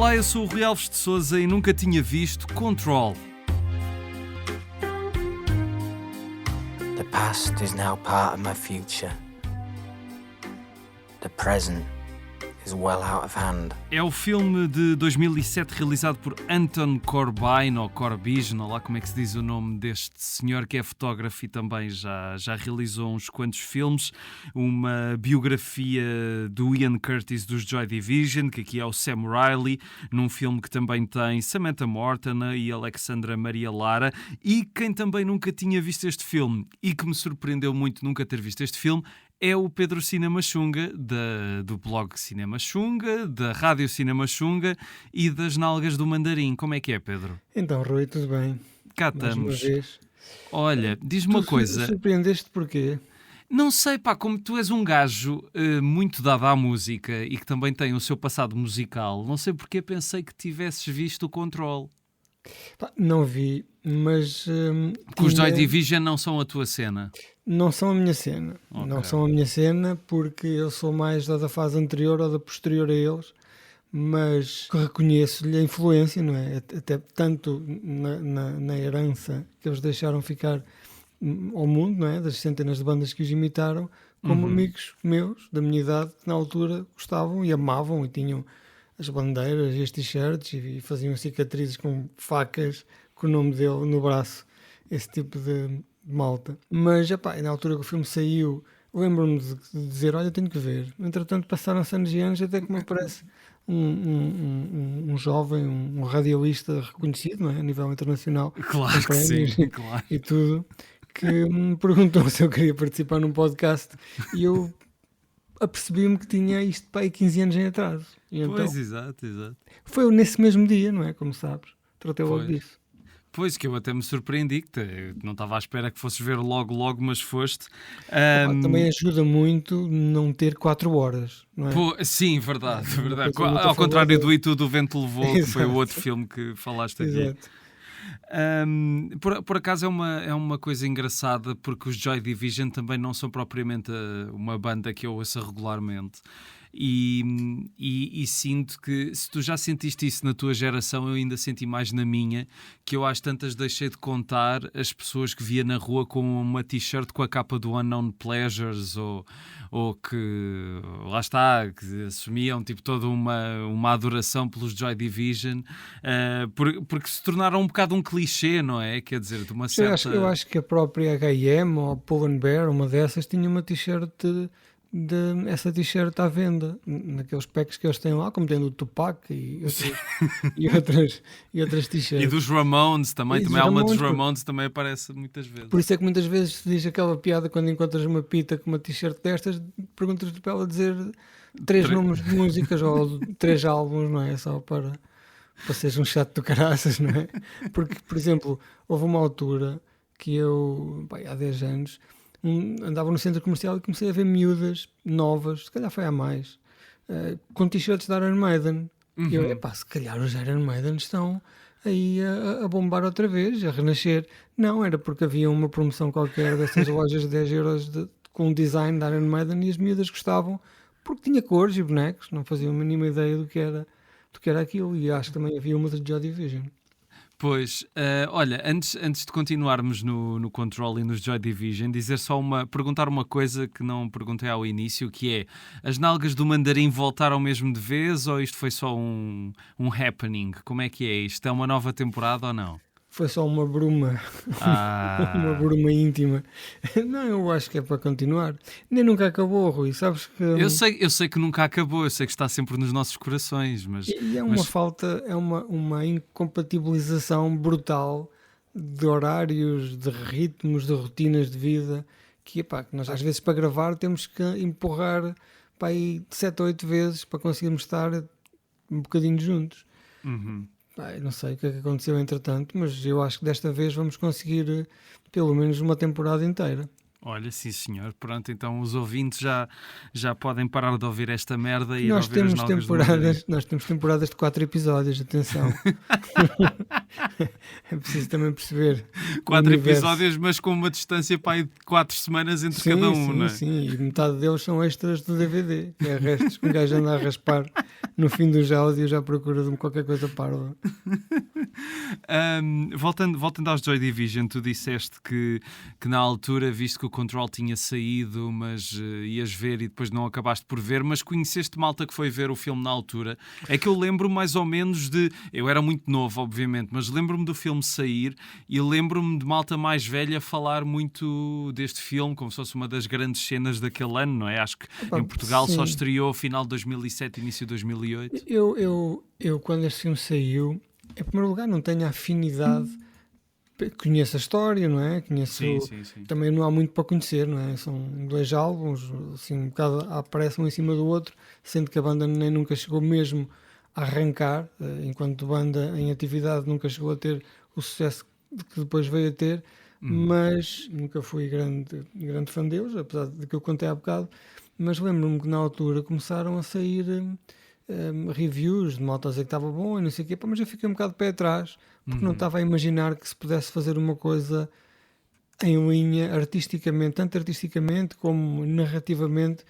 Olá, eu sou o Rui Alves de Sousa e nunca tinha visto Control. The past is now part of my future. The present is well out of hand. É o filme de 2007 realizado por Anton Corbijn, ou Corbijn, ou lá como é que se diz o nome deste senhor que é fotógrafo e também já realizou uns quantos filmes. Uma biografia do Ian Curtis dos Joy Division, que aqui é o Sam Riley, num filme que também tem Samantha Morton e Alexandra Maria Lara. E quem também nunca tinha visto este filme e que me surpreendeu muito nunca ter visto este filme é o Pedro Cinema Xunga, do blog Cinema Xunga, da Rádio Cinema Xunga e das Nalgas do Mandarim. Como é que é, Pedro? Então, Rui, tudo bem? Cá Mais uma estamos. vez. Olha, diz-me uma coisa. Surpreendeste porquê? Não sei, pá, como tu és um gajo muito dado à música e que também tem o seu passado musical, não sei porque pensei que tivesses visto o Control. Pá, não vi, mas... Porque os Joy Division não são a tua cena. Não são a minha cena. Ok. Não são a minha cena porque eu sou mais da fase anterior ou da posterior a eles, mas reconheço-lhe a influência, não é? Até tanto na herança que eles deixaram ficar ao mundo, não é? Das centenas de bandas que os imitaram, como amigos meus da minha idade que na altura gostavam e amavam e tinham as bandeiras e as t-shirts e faziam cicatrizes com facas com o nome dele no braço, esse tipo de malta. Mas, epá, na altura que o filme saiu, lembro-me de dizer, olha, tenho que ver. Entretanto, passaram-se anos e anos, até que me aparece um jovem, um radialista reconhecido, não é? A nível internacional, Claro que sim, claro. e tudo, que me perguntou se eu queria participar num podcast e eu apercebi-me que tinha isto para aí 15 anos em atraso. E Pois, então, exato. foi nesse mesmo dia, não é? Como sabes, tratei logo Pois. disso. Pois, que eu até me surpreendi, que não estava à espera que fosses ver logo, mas foste. Também ajuda muito não ter 4 horas, não é? Sim, verdade. É uma Verdade. coisa muito Ao contrário favorável. do E Tudo o Vento Levou, que foi o Exato. outro filme que falaste aqui. Exato. Por acaso é uma coisa engraçada, porque os Joy Division também não são propriamente uma banda que eu ouço regularmente. E sinto que, se tu já sentiste isso na tua geração, eu ainda senti mais na minha, que eu às tantas deixei de contar as pessoas que via na rua com uma t-shirt com a capa do Unknown Pleasures ou que, lá está, que assumiam tipo toda uma adoração pelos Joy Division, porque se tornaram um bocado um clichê, não é? Quer dizer, de uma certa... Eu acho que a própria H&M ou a Pull & Bear, uma dessas, tinha uma t-shirt essa t-shirt à venda naqueles packs que eles têm lá, como tem do Tupac e outras t-shirts. E dos Ramones também, E dos há uma dos Ramones, Ramones também aparece muitas vezes. Por isso é que muitas vezes se diz aquela piada quando encontras uma pita com uma t-shirt destas, perguntas-lhe para ela dizer 3 nomes de músicas ou 3 álbuns, não é? Só para seres um chato do caraças, não é? Porque, por exemplo, houve uma altura que eu, há 10 anos, andava no centro comercial e comecei a ver miúdas novas, se calhar foi há mais, com t-shirts da Iron Maiden. E eu, se calhar os Iron Maiden estão aí a bombar outra vez, a renascer. Não, era porque havia uma promoção qualquer dessas lojas de 10 euros com um design da Iron Maiden e as miúdas gostavam, porque tinha cores e bonecos, não faziam a mínima ideia do que era aquilo. E acho que também havia uma de Joy Division. Pois, olha, antes de continuarmos no Control e nos Joy Division, perguntar uma coisa que não perguntei ao início, que é, as Nalgas do Mandarim voltaram mesmo de vez ou isto foi só um happening? Como é que é? Isto é uma nova temporada ou não? Foi só uma bruma, uma bruma íntima. Não, eu acho que é para continuar. Nem nunca acabou, Rui, sabes que... Eu sei que nunca acabou, eu sei que está sempre nos nossos corações, mas... E é uma falta, é uma incompatibilização brutal de horários, de ritmos, de rotinas de vida, que nós às vezes para gravar temos que empurrar para aí 7 ou 8 vezes para conseguirmos estar um bocadinho juntos. Não sei o que é que aconteceu entretanto, mas eu acho que desta vez vamos conseguir pelo menos uma temporada inteira. Olha, sim senhor. Pronto, então os ouvintes já podem parar de ouvir esta merda e ir Nós ouvir as temos nalgas do Mandarim. temporadas de 4 episódios, atenção. É preciso também perceber o 4 universo. episódios, mas com uma distância para aí de 4 semanas entre Sim, cada um, sim, não é? sim, e metade deles são extras do DVD, que é restos que um gajo anda a raspar no fim dos áudios à procura de qualquer coisa parva. Voltando aos Joy Division, tu disseste que na altura, visto que o Control tinha saído, mas ias ver e depois não acabaste por ver, mas conheceste malta que foi ver o filme na altura. É que eu lembro mais ou menos de... Eu era muito novo, obviamente, mas lembro-me do filme sair e lembro-me de malta mais velha falar muito deste filme, como se fosse uma das grandes cenas daquele ano, não é? Acho que em Portugal sim. só estreou final de 2007, início de 2008. Eu quando este filme saiu, em primeiro lugar, não tenho afinidade. Conheço a história, não é? Conheço. Sim. Também não há muito para conhecer, não é? São 2 álbuns, assim, um bocado aparecem um em cima do outro, sendo que a banda nem nunca chegou mesmo a arrancar, enquanto banda em atividade nunca chegou a ter o sucesso que depois veio a ter, mas nunca fui grande fã deles, apesar de que eu contei há bocado, mas lembro-me que na altura começaram a sair reviews de malta a dizer que estava bom e não sei o quê, mas eu fiquei um bocado de pé atrás, porque não estava a imaginar que se pudesse fazer uma coisa em linha artisticamente, tanto artisticamente como narrativamente,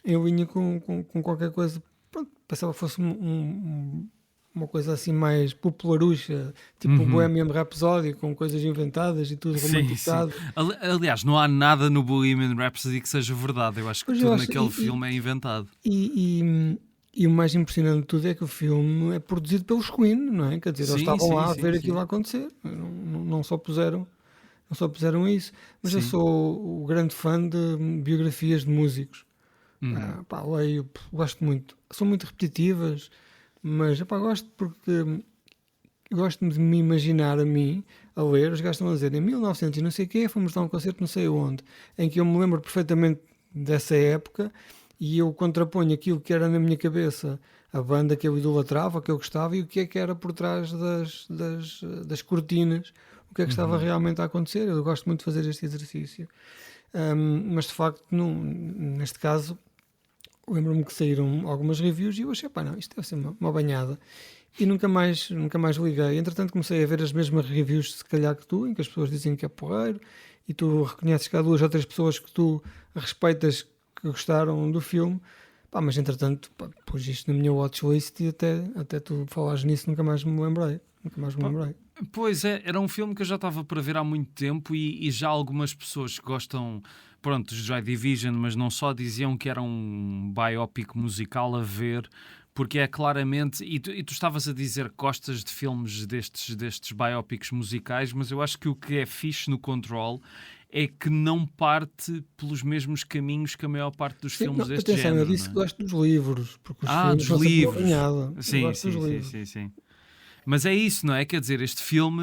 em linha com qualquer coisa. Pronto, pensava que fosse uma coisa assim mais popularucha, tipo Bohemian Rhapsody, com coisas inventadas e tudo romantizado. Aliás, não há nada no Bohemian Rhapsody que seja verdade. Eu acho que tudo naquele filme é inventado. E o mais impressionante de tudo é que o filme é produzido pelos Queen, não é? Quer dizer, eles estavam lá a ver aquilo a acontecer. Não só puseram isso. Mas eu sou o grande fã de biografias de músicos. Leio, gosto muito. São muito repetitivas, mas gosto porque gosto de me imaginar a mim a ler. Os gajos estão a dizer, em 1900 e não sei o quê, fomos dar um concerto não sei onde, em que eu me lembro perfeitamente dessa época. E eu contraponho aquilo que era na minha cabeça, a banda que eu idolatrava, que eu gostava, e o que é que era por trás das cortinas, o que é que estava realmente a acontecer. Eu gosto muito de fazer este exercício. Mas de facto, neste caso, lembro-me que saíram algumas reviews e eu achei, não, isto deve ser uma banhada. E nunca mais liguei. Entretanto, comecei a ver as mesmas reviews, se calhar que tu, em que as pessoas dizem que é porreiro, e tu reconheces que há 2 ou 3 pessoas que tu respeitas que gostaram do filme, mas entretanto pus isto na minha watchlist e até tu falares nisso nunca mais me lembrei. Pois é, era um filme que eu já estava para ver há muito tempo e já algumas pessoas que gostam, pronto, de Joy Division, mas não só, diziam que era um biopic musical a ver, porque é claramente, e tu estavas a dizer que gostas de filmes destes biopics musicais, mas eu acho que o que é fixe no Control é que não parte pelos mesmos caminhos que a maior parte dos filmes deste género. Eu disse que gosto dos livros, porque os filmes dos livros. Sim. Mas é isso, não é? Quer dizer, este filme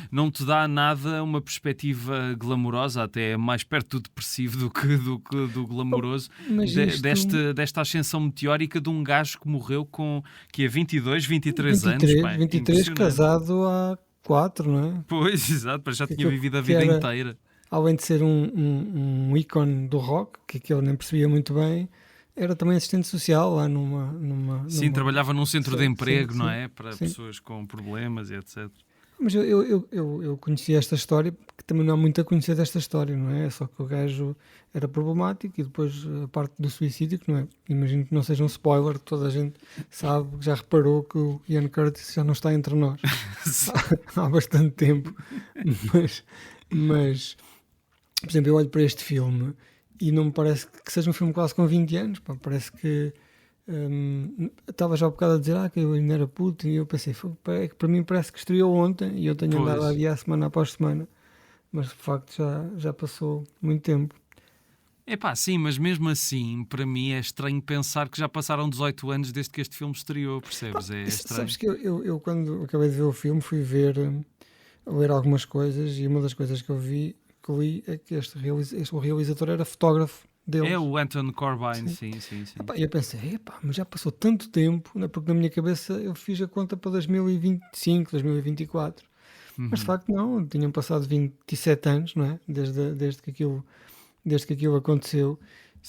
não te dá nada uma perspectiva glamourosa, até é mais perto do depressivo do que do glamouroso, desta ascensão meteórica de um gajo que morreu com 23 anos. 23, casado há 4, não é? Pois, exato, já tinha vivido a vida inteira. Além de ser um ícone do rock, que eu nem percebia muito bem, era também assistente social lá numa trabalhava num centro de emprego, não é? Para pessoas com problemas e etc. Mas eu conhecia esta história, porque também não há muito a conhecer desta história, não é? Só que o gajo era problemático e depois a parte do suicídio, que não é? Imagino que não seja um spoiler, toda a gente sabe, já reparou que o Ian Curtis já não está entre nós há bastante tempo. Mas, por exemplo, eu olho para este filme e não me parece que seja um filme quase com 20 anos, parece que estava já há um bocado a dizer que eu ainda era puto e eu pensei, é que para mim parece que estreou ontem e eu tenho andado a adiar semana após semana, mas de facto já passou muito tempo. Sim, mas mesmo assim, para mim é estranho pensar que já passaram 18 anos desde que este filme estreou, percebes? É estranho. Sabes que eu quando acabei de ver o filme fui ler algumas coisas e uma das coisas que eu li é que o realizador era fotógrafo deles. É o Anton Corbijn, sim. E eu pensei, mas já passou tanto tempo, né? Porque na minha cabeça eu fiz a conta para 2025, 2024. Mas de facto não, tinham passado 27 anos, não é? Desde que aquilo desde que aquilo aconteceu.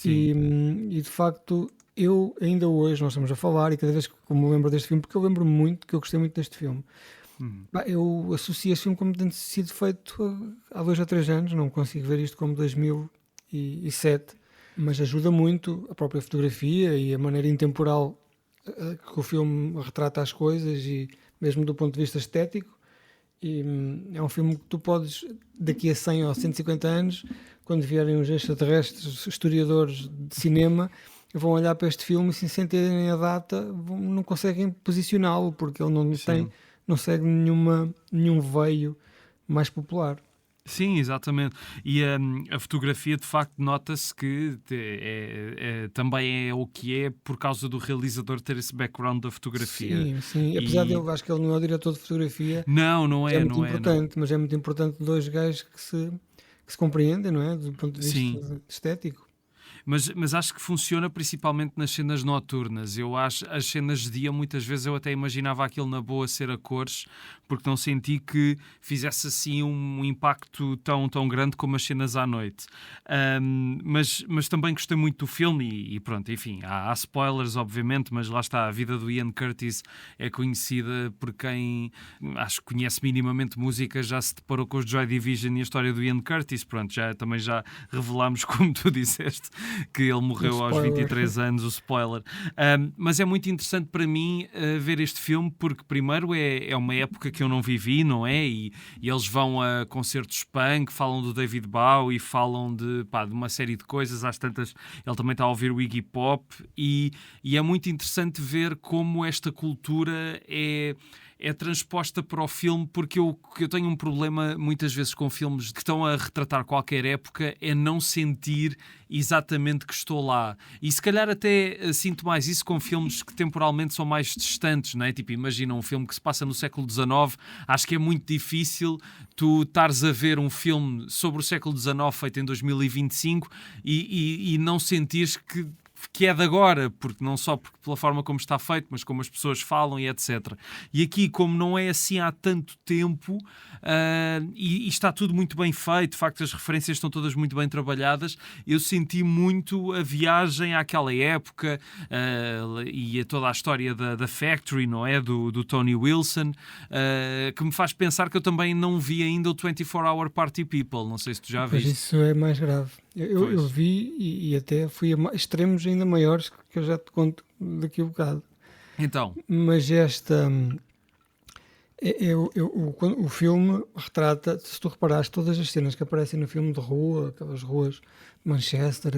E de facto, eu ainda hoje, nós estamos a falar, e cada vez que eu me lembro deste filme, porque eu lembro muito que eu gostei muito deste filme, eu associo esse filme como tendo sido feito há 2 ou 3 anos, não consigo ver isto como 2007, mas ajuda muito a própria fotografia e a maneira intemporal que o filme retrata as coisas, e mesmo do ponto de vista estético. E é um filme que tu podes, daqui a 100 ou 150 anos, quando vierem os extraterrestres, historiadores de cinema, vão olhar para este filme e, sem terem a data, não conseguem posicioná-lo, porque ele não segue nenhum veio mais popular. Sim, exatamente. E a fotografia, de facto, nota-se que também é o que é por causa do realizador ter esse background da fotografia. Sim. Apesar de eu acho que ele não é o diretor de fotografia, não é, muito não importante, mas é muito importante dois gajos que se compreendem, não é? Do ponto de vista estético. Mas acho que funciona principalmente nas cenas noturnas. Eu acho as cenas de dia, muitas vezes eu até imaginava aquilo na boa ser a cores, porque não senti que fizesse assim um impacto tão grande como as cenas à noite. Mas também gostei muito do filme e pronto, enfim, há spoilers obviamente, mas lá está, a vida do Ian Curtis é conhecida por quem acho que conhece minimamente música, já se deparou com os Joy Division e a história do Ian Curtis, pronto, também já revelámos, como tu disseste, que ele morreu aos 23 anos, o spoiler. Mas é muito interessante para mim ver este filme, porque primeiro é uma época que eu não vivi, não é? E eles vão a concertos punk, falam do David Bowie, falam de uma série de coisas, às tantas ele também está a ouvir o Iggy Pop, e é muito interessante ver como esta cultura é transposta para o filme, porque eu tenho um problema muitas vezes com filmes que estão a retratar qualquer época, é não sentir exatamente que estou lá. E se calhar até sinto mais isso com filmes que temporalmente são mais distantes, não é? Tipo, imagina um filme que se passa no século XIX, acho que é muito difícil tu estares a ver um filme sobre o século XIX feito em 2025 e não sentires que é de agora, porque não só pela forma como está feito, mas como as pessoas falam e etc. E aqui, como não é assim há tanto tempo, e está tudo muito bem feito, de facto as referências estão todas muito bem trabalhadas, eu senti muito a viagem àquela época, e a toda a história da Factory, não é? Do Tony Wilson, que me faz pensar que eu também não vi ainda o 24 Hour Party People, não sei se tu já viste. Mas isso é mais grave. Eu vi e até fui a extremos ainda maiores, que eu já te conto daqui a bocado. Então. Mas o filme retrata, se tu reparares, todas as cenas que aparecem no filme de rua, aquelas ruas de Manchester,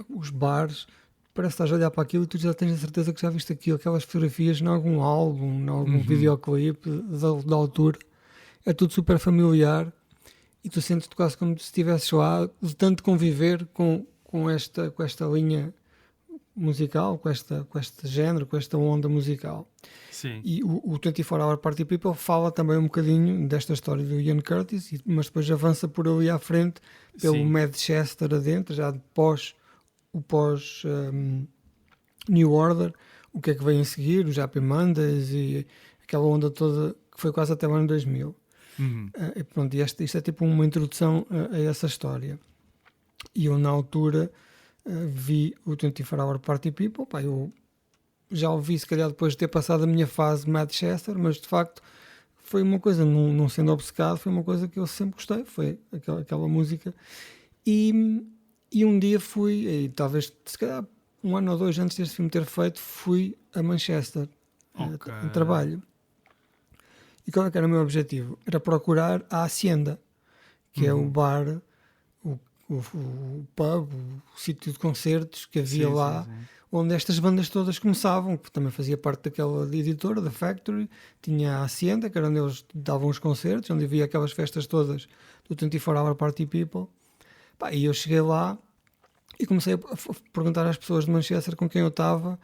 os bares, parece que estás a olhar para aquilo e tu já tens a certeza que já viste aquilo, aquelas fotografias em algum álbum, em algum videoclipe da altura. É tudo super familiar. E tu sentes-te quase como se estivesses lá, de tanto conviver com esta linha musical, com este género, com esta onda musical. Sim. E o 24 Hour Party People fala também um bocadinho desta história do Ian Curtis, mas depois avança por ali à frente, pelo Manchester adentro, já pós New Order, o que é que vem a seguir, os Happy Mondays e aquela onda toda que foi quase até o ano 2000. E pronto, isto é tipo uma introdução a essa história. E eu na altura vi o 24 Hour Party People, eu já o vi se calhar depois de ter passado a minha fase Manchester, mas de facto foi uma coisa, não sendo obcecado, foi uma coisa que eu sempre gostei, foi aquela música. E um dia fui, e talvez se calhar 1 ano ou 2 antes deste filme ter feito, fui a Manchester em trabalho. E qual era o meu objetivo? Era procurar a Hacienda, que é o bar, o pub, o sítio de concertos que havia lá, onde estas bandas todas começavam, que também fazia parte daquela editora, da Factory. Tinha a Hacienda, que era onde eles davam os concertos, onde havia aquelas festas todas do 24 Hour Party People. E eu cheguei lá e comecei a perguntar às pessoas de Manchester com quem eu estava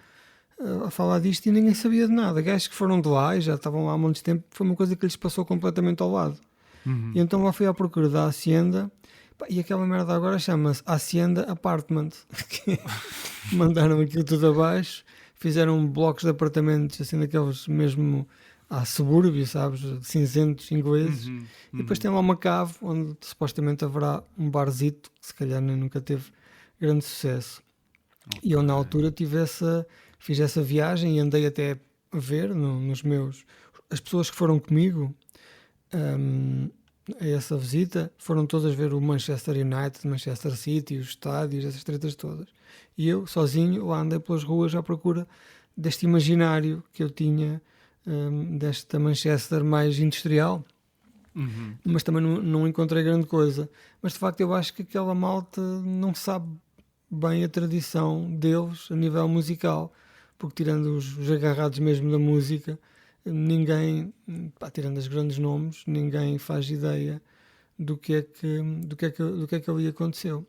a falar disto, e ninguém sabia de nada. Gajos que foram de lá e já estavam lá há muito tempo, foi uma coisa que lhes passou completamente ao lado. E então lá fui à procura da Hacienda, e aquela merda agora chama-se Hacienda Apartment. Mandaram aquilo tudo abaixo, fizeram blocos de apartamentos assim daqueles mesmo à subúrbio, sabes? Cinzentos ingleses. Uhum, E depois uhum. tem lá uma cave onde supostamente haverá um barzito que se calhar nem nunca teve grande sucesso. E eu na Ok. altura fiz essa viagem e andei até a ver nos meus. As pessoas que foram comigo hum, a essa visita foram todas ver o Manchester United, Manchester City, os estádios, essas tretas todas. E eu, sozinho, lá andei pelas ruas à procura deste imaginário que eu tinha, desta Manchester mais industrial, Uhum. mas também não encontrei grande coisa. Mas de facto eu acho que aquela malta não sabe bem a tradição deles a nível musical, porque tirando os agarrados mesmo da música, ninguém, pá, tirando os grandes nomes, ninguém faz ideia do que é que ali aconteceu.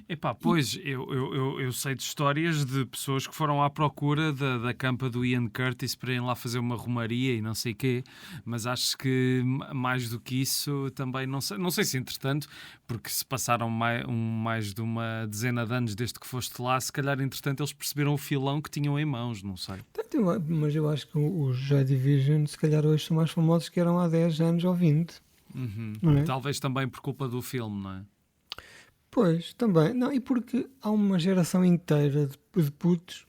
Epá, pois, eu sei de histórias de pessoas que foram à procura da campa do Ian Curtis para irem lá fazer uma romaria e não sei quê, mas acho que mais do que isso também não sei se entretanto, porque se passaram mais de uma dezena de anos desde que foste lá, se calhar entretanto eles perceberam o filão que tinham em mãos, não sei. Mas eu acho que os Joy Division, se calhar hoje são mais famosos que eram há 10 anos ou 20, Uhum. não é? Talvez também por culpa do filme, não é? Pois, também. Não, e porque há uma geração inteira de putos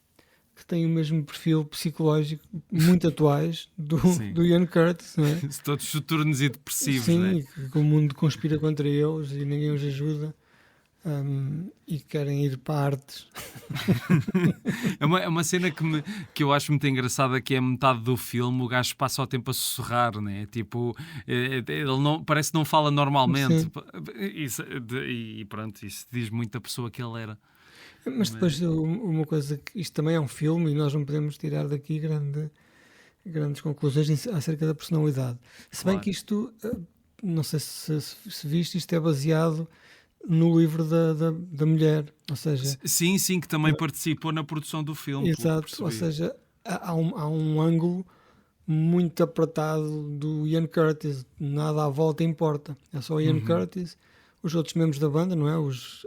que têm o mesmo perfil psicológico muito atuais do, Sim. do Ian Curtis, não é? Todos soturnos e depressivos, não é? Sim, que o mundo conspira contra eles e ninguém os ajuda, e querem ir para artes. É uma cena que eu acho muito engraçada, que é metade do filme o gajo passa o tempo a sussurrar, né? Tipo, ele não, parece que não fala normalmente. Sim. E pronto, isso diz muito da pessoa que ele era. Mas depois uma coisa que isto também é um filme e nós não podemos tirar daqui grandes conclusões acerca da personalidade. Se bem Claro. que isto, não sei se viste, isto é baseado no livro da mulher, ou seja, Sim, que também participou na produção do filme, pelo que exato, ou percebi. seja, há um ângulo muito apertado do Ian Curtis, nada à volta importa, é só o Ian Curtis, os outros membros da banda, não é? Os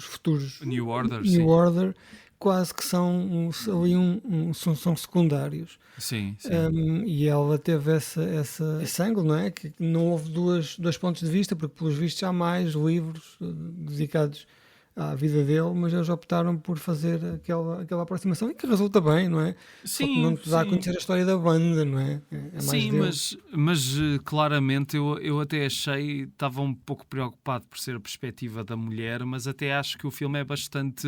futuros New Order, New sim. Order, quase que são ali são secundários. Sim. E ela teve esse ângulo, não é? Que não houve dois pontos de vista, porque pelos vistos há mais livros dedicados à vida dele, mas eles optaram por fazer aquela aproximação e que resulta bem, não é? Só que não te dá a conhecer a história da banda, não é? É mais Sim, dele. mas claramente eu até achei, estava um pouco preocupado por ser a perspectiva da mulher, mas até acho que o filme é bastante.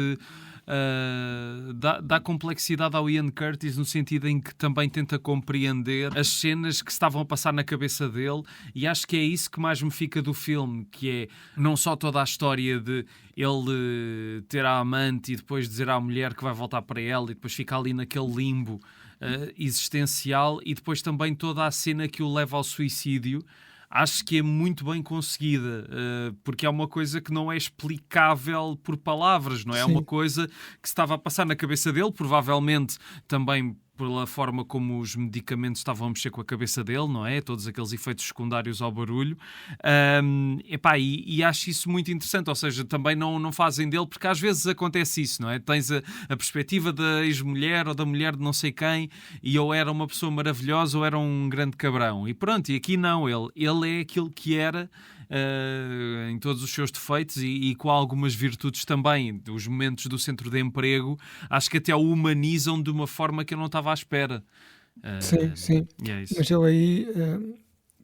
Dá complexidade ao Ian Curtis no sentido em que também tenta compreender as cenas que estavam a passar na cabeça dele, e acho que é isso que mais me fica do filme, que é não só toda a história de ele ter a amante e depois dizer à mulher que vai voltar para ela e depois ficar ali naquele limbo existencial, e depois também toda a cena que o leva ao suicídio. Acho que é muito bem conseguida, porque é uma coisa que não é explicável por palavras, não é? É uma Sim. coisa que se estava a passar na cabeça dele, provavelmente também pela forma como os medicamentos estavam a mexer com a cabeça dele, não é? Todos aqueles efeitos secundários ao barulho. E acho isso muito interessante, ou seja, também não fazem dele, porque às vezes acontece isso, não é? Tens a perspectiva da ex-mulher ou da mulher de não sei quem, e ou era uma pessoa maravilhosa ou era um grande cabrão. E pronto, e aqui não, ele é aquilo que era, em todos os seus defeitos e com algumas virtudes também. Os momentos do centro de emprego, acho que até o humanizam de uma forma que eu não estava à espera. Sim. E é isso. Mas ele aí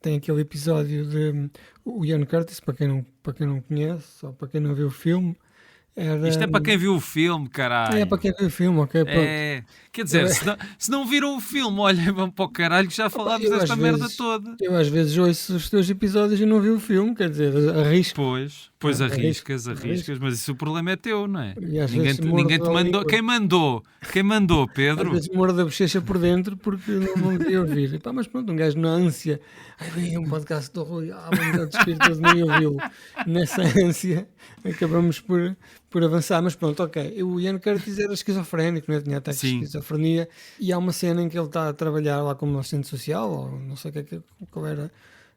tem aquele episódio de o Ian Curtis, para quem não conhece, ou para quem não viu o filme, Isto é para quem viu o filme, caralho. É para quem viu o filme, ok, pronto. Quer dizer, se não viram o filme, olhem, vão para o caralho que já falámos eu desta às merda vezes- toda. Eu às vezes ouço os teus episódios e não vi o filme, quer dizer, arrisco. Pois Arrisco. arriscas, mas isso o problema é teu, não é? E às Ninguém vezes te mordo ninguém te a mandou. língua. Quem mandou, Às Pedro? vezes mordo a bochecha por dentro porque não queria ouvir. Epá, mas pronto, um gajo na ânsia, vem um podcast do Rui, vamos despir todo nem ouvi-lo. Nessa ânsia acabamos por avançar, mas pronto, ok. O Ian Curtis era esquizofrénico, não é? Tinha ataques de Sim. esquizofrenia, e há uma cena em que ele está a trabalhar lá como assistente social, ou não sei qual era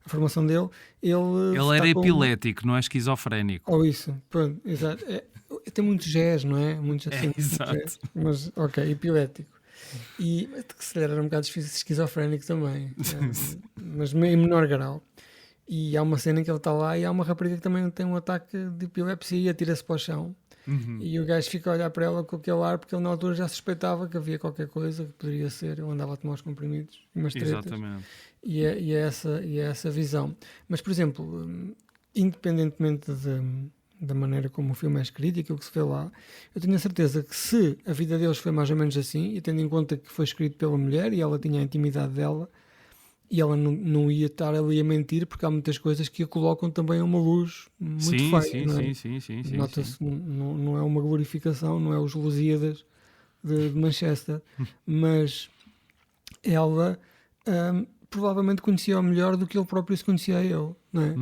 a formação dele. Ele Ele era está com- epilético, não é esquizofrénico. Ou isso, pronto, exato. Tem muito jazz, não é? Muitos assim, exato. jazz, mas ok, epilético. E que se calhar era um bocado esquizofrénico também, mas em menor grau. E há uma cena em que ele está lá e há uma rapariga que também tem um ataque de epilepsia e atira-se para o chão. E o gajo fica a olhar para ela com aquele ar, porque ele na altura já suspeitava que havia qualquer coisa que poderia ser. Ele andava a tomar os comprimidos e umas tretas. Exatamente. E é essa visão. Mas, por exemplo, independentemente da maneira como o filme é escrito e aquilo que se vê lá, eu tenho a certeza que se a vida deles foi mais ou menos assim, e tendo em conta que foi escrito pela mulher e ela tinha a intimidade dela, e ela não ia estar ali a mentir, porque há muitas coisas que a colocam também a uma luz muito feia, não é? Sim. Nota-se, não é uma glorificação, não é os Lusíadas de Manchester, mas ela provavelmente conhecia-o melhor do que ele próprio se conhecia a ele, não é?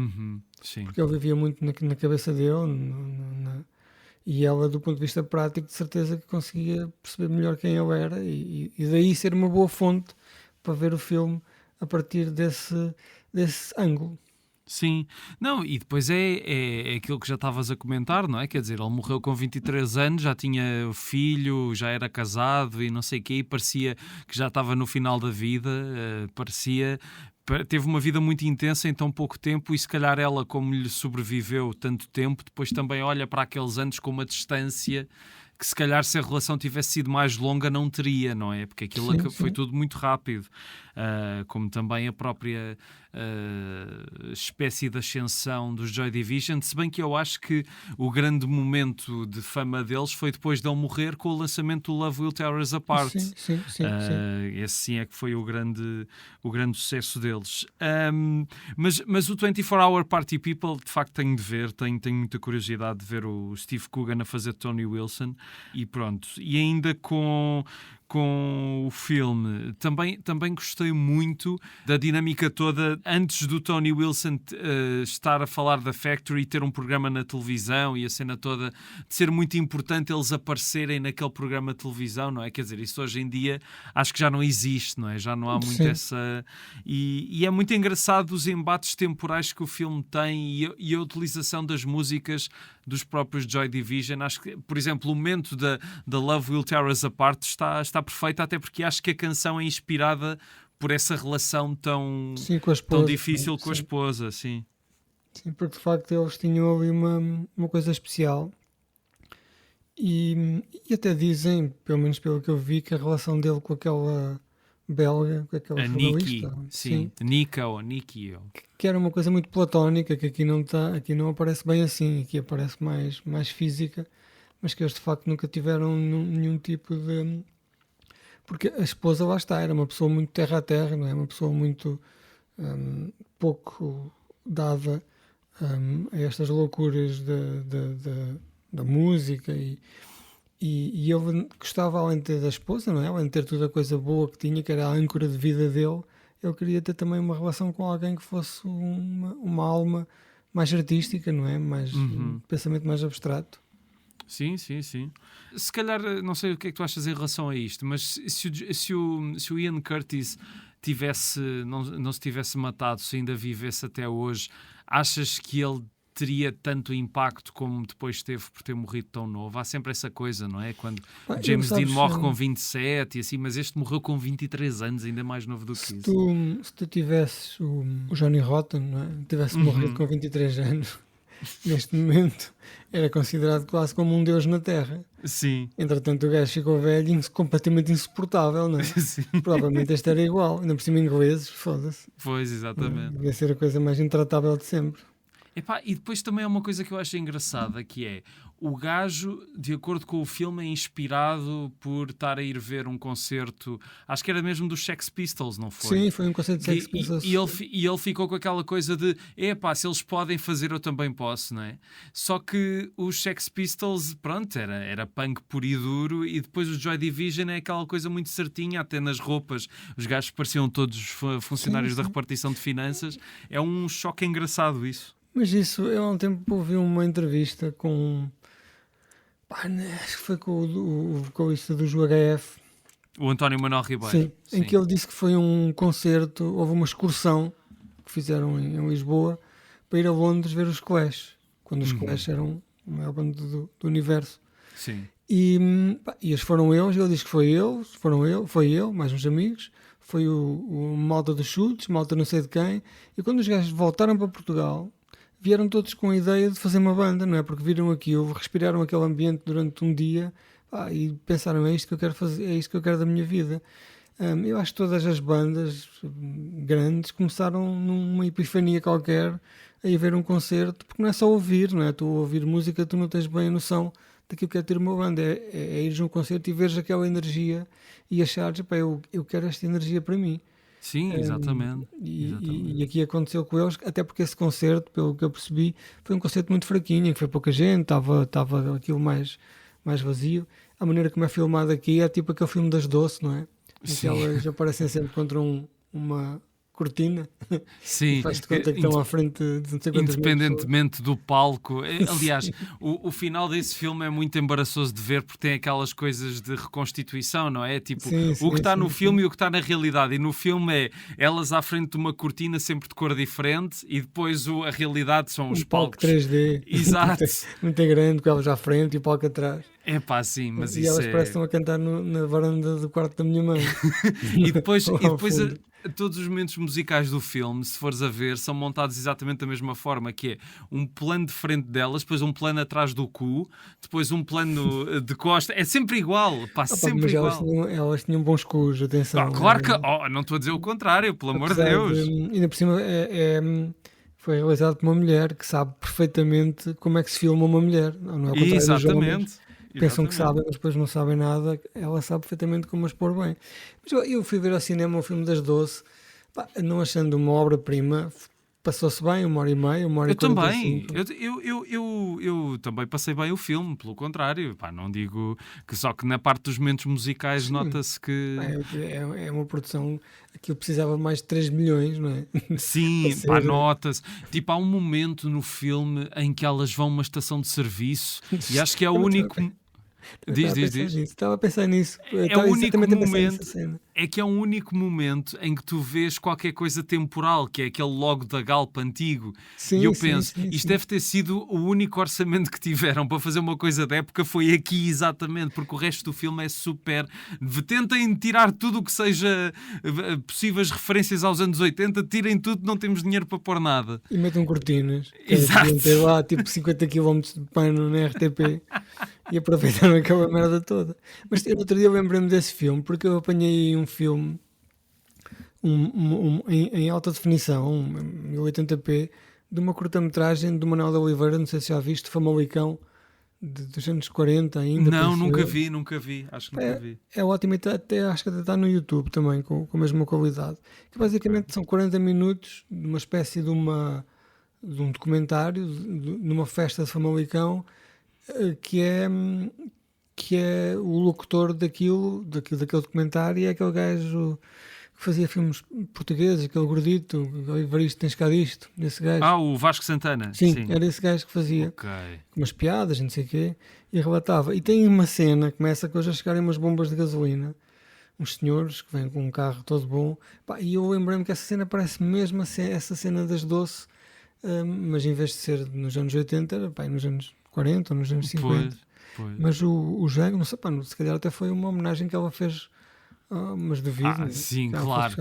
Sim. Porque ele vivia muito na cabeça dele, e ela, do ponto de vista prático, de certeza que conseguia perceber melhor quem ele era, e daí ser uma boa fonte para ver o filme a partir desse ângulo. Sim, não, e depois é aquilo que já estavas a comentar, não é? Quer dizer, ele morreu com 23 anos, já tinha filho, já era casado e não sei o quê, e parecia que já estava no final da vida, teve uma vida muito intensa em tão pouco tempo, e se calhar ela, como lhe sobreviveu tanto tempo, depois também olha para aqueles anos com uma distância que se calhar se a relação tivesse sido mais longa não teria, não é? Porque aquilo foi tudo muito rápido. Como também a própria espécie de ascensão dos Joy Division, se bem que eu acho que o grande momento de fama deles foi depois de ele morrer, com o lançamento do Love Will Tear Us Apart. Sim. Esse sim é que foi o grande sucesso deles. Mas o 24-Hour Party People, de facto, tenho de ver, tenho muita curiosidade de ver o Steve Coogan a fazer Tony Wilson, e pronto. E ainda com o filme, também gostei muito da dinâmica toda antes do Tony Wilson estar a falar da Factory, ter um programa na televisão, e a cena toda de ser muito importante eles aparecerem naquele programa de televisão, não é? Quer dizer, isso hoje em dia acho que já não existe, não é? Já não há muito essa... E é muito engraçado os embates temporais que o filme tem, e a utilização das músicas dos próprios Joy Division. Acho que, por exemplo, o momento da Love Will Tear Us Apart está perfeita, até porque acho que a canção é inspirada por essa relação tão difícil com a esposa. Sim, porque de facto eles tinham ali uma coisa especial, e até dizem, pelo menos pelo que eu vi, que a relação dele com aquela belga, com aquela jornalista, Nika ou Nikki, que era uma coisa muito platónica, que aqui não aparece bem assim, aqui aparece mais física, mas que eles de facto nunca tiveram nenhum tipo de... Porque a esposa, lá está, era uma pessoa muito terra a terra, não é? Uma pessoa muito pouco dada a estas loucuras da música, e ele gostava, além de ter da esposa, não é? Além de ter toda a coisa boa que tinha, que era a âncora de vida dele, ele queria ter também uma relação com alguém que fosse uma alma mais artística, não é? Um pensamento mais abstrato. Sim. Se calhar, não sei o que é que tu achas em relação a isto, mas se o Ian Curtis não se tivesse matado, se ainda vivesse até hoje, achas que ele teria tanto impacto como depois teve por ter morrido tão novo? Há sempre essa coisa, não é? Quando James Dean morre com 27 e assim, mas este morreu com 23 anos, ainda mais novo do que isso. Se tu tivesses o Johnny Rotten, não é? Tivesse morrido com 23 anos, neste momento era considerado quase como um deus na Terra. Sim. Entretanto, o gajo ficou velho e completamente insuportável, não é? Sim. Provavelmente este era igual, ainda por cima ingleses, foda-se. Pois, exatamente. Devia ser a coisa mais intratável de sempre. E depois também é uma coisa que eu acho engraçada, que é o gajo, de acordo com o filme, é inspirado por estar a ir ver um concerto, acho que era mesmo dos Sex Pistols, não foi? Sim, foi um concerto de Sex Pistols. E ele ficou com aquela coisa de se eles podem fazer, eu também posso, não é? Só que os Sex Pistols, pronto, era punk puro e duro, e depois o Joy Division é aquela coisa muito certinha, até nas roupas, os gajos pareciam todos funcionários da repartição de finanças. É um choque engraçado isso. Mas isso, eu há um tempo ouvi uma entrevista com... acho que foi com o vocalista do UHF. O António Manuel Ribeiro. Sim, em que ele disse que foi um concerto, houve uma excursão que fizeram em Lisboa para ir a Londres ver os Clash, quando os Clash eram a maior banda do universo. Sim. E eles foram eles, ele diz que foi eles, foi ele, mais uns amigos, foi o malta dos chutes, malta não sei de quem, e quando os gajos voltaram para Portugal, vieram todos com a ideia de fazer uma banda, não é? Porque viram aquilo, respiraram aquele ambiente durante um dia, e pensaram, é isto que eu quero fazer, é isto que eu quero da minha vida. Eu acho que todas as bandas grandes começaram numa epifania qualquer a ir ver um concerto, porque não é só ouvir, não é? Tu ouvir música, tu não tens bem a noção daquilo que é ter uma banda, é ires a um concerto e veres aquela energia e achares, pá, eu quero esta energia para mim. Sim, exatamente. E aqui aconteceu com eles, até porque esse concerto, pelo que eu percebi, foi um concerto muito fraquinho, em que foi pouca gente, estava aquilo mais vazio. A maneira como é filmado aqui é tipo aquele filme das Doce, não é? Em que elas aparecem sempre contra uma cortina Sim, e faz-te conta que estão à frente de não sei quantas mil pessoas. independentemente do palco. Aliás, o final desse filme é muito embaraçoso de ver porque tem aquelas coisas de reconstituição, não é? Tipo, o que está no filme e o que está na realidade. E no filme é elas à frente de uma cortina sempre de cor diferente e depois a realidade são os palco palcos. 3D. Exato. Muito grande, com elas à frente e o palco atrás. É pá, sim, mas e isso elas parecem que estão a cantar na varanda do quarto da minha mãe. E depois todos os momentos musicais do filme, se fores a ver, são montados exatamente da mesma forma, que é um plano de frente delas, depois um plano atrás do cu, depois um plano de costa. É sempre igual, pá, sempre mas igual. Elas tinham bons cus, atenção. Claro que... não estou a dizer o contrário, pelo amor de Deus. Ainda por cima foi realizado por uma mulher que sabe perfeitamente como é que se filma uma mulher. Não é o contrário. Exatamente. Pensam que sabem, mas depois não sabem nada. Ela sabe perfeitamente como as pôr bem. Mas eu fui ver ao cinema o filme das Doce, não achando uma obra-prima. Passou-se bem, 1h30, 1h45. Eu também. Eu também passei bem o filme, pelo contrário. Pá, não digo que só que na parte dos momentos musicais nota-se que... É uma produção que precisava de mais de 3 milhões, não é? Sim, pá, nota-se. Tipo, há um momento no filme em que elas vão a uma estação de serviço e acho que é o único... Diz. Estava a pensar nisso. É o único momento. É que é um único momento em que tu vês qualquer coisa temporal, que é aquele logo da Galp antigo. E eu penso, isto deve ter sido o único orçamento que tiveram para fazer uma coisa da época, foi aqui exatamente, porque o resto do filme é super... Tentem tirar tudo o que seja possíveis referências aos anos 80, tirem tudo, não temos dinheiro para pôr nada. E metam cortinas. Exato. Ter lá tipo 50 km de pano na RTP e aproveitaram aquela merda toda. Mas outro dia eu lembrei-me desse filme, porque eu apanhei um filme em alta definição, 1080p, de uma curta-metragem do Manuel de Oliveira, não sei se já viste, Famalicão, dos anos 40 ainda. Não, nunca vi, acho que nunca vi. É ótimo, até acho que está no YouTube também, com a mesma qualidade. Que basicamente são 40 minutos de uma espécie de um documentário, numa festa de Famalicão, que é o locutor daquele documentário, é aquele gajo que fazia filmes portugueses, aquele gordito, o Evaristo Tens Cá Disto, esse gajo. O Vasco Santana. Sim, era esse gajo que fazia umas piadas, não sei o quê, e relatava. E tem uma cena, começa com eles a chegarem umas bombas de gasolina, uns senhores que vêm com um carro todo bom, e eu lembrei-me que essa cena parece mesmo essa cena das Doce, mas em vez de ser nos anos 80, era nos anos 40 ou nos anos 50. Pois. Mas o Jango, não sei, se calhar até foi uma homenagem que ela fez, mas duvido. Sim, claro.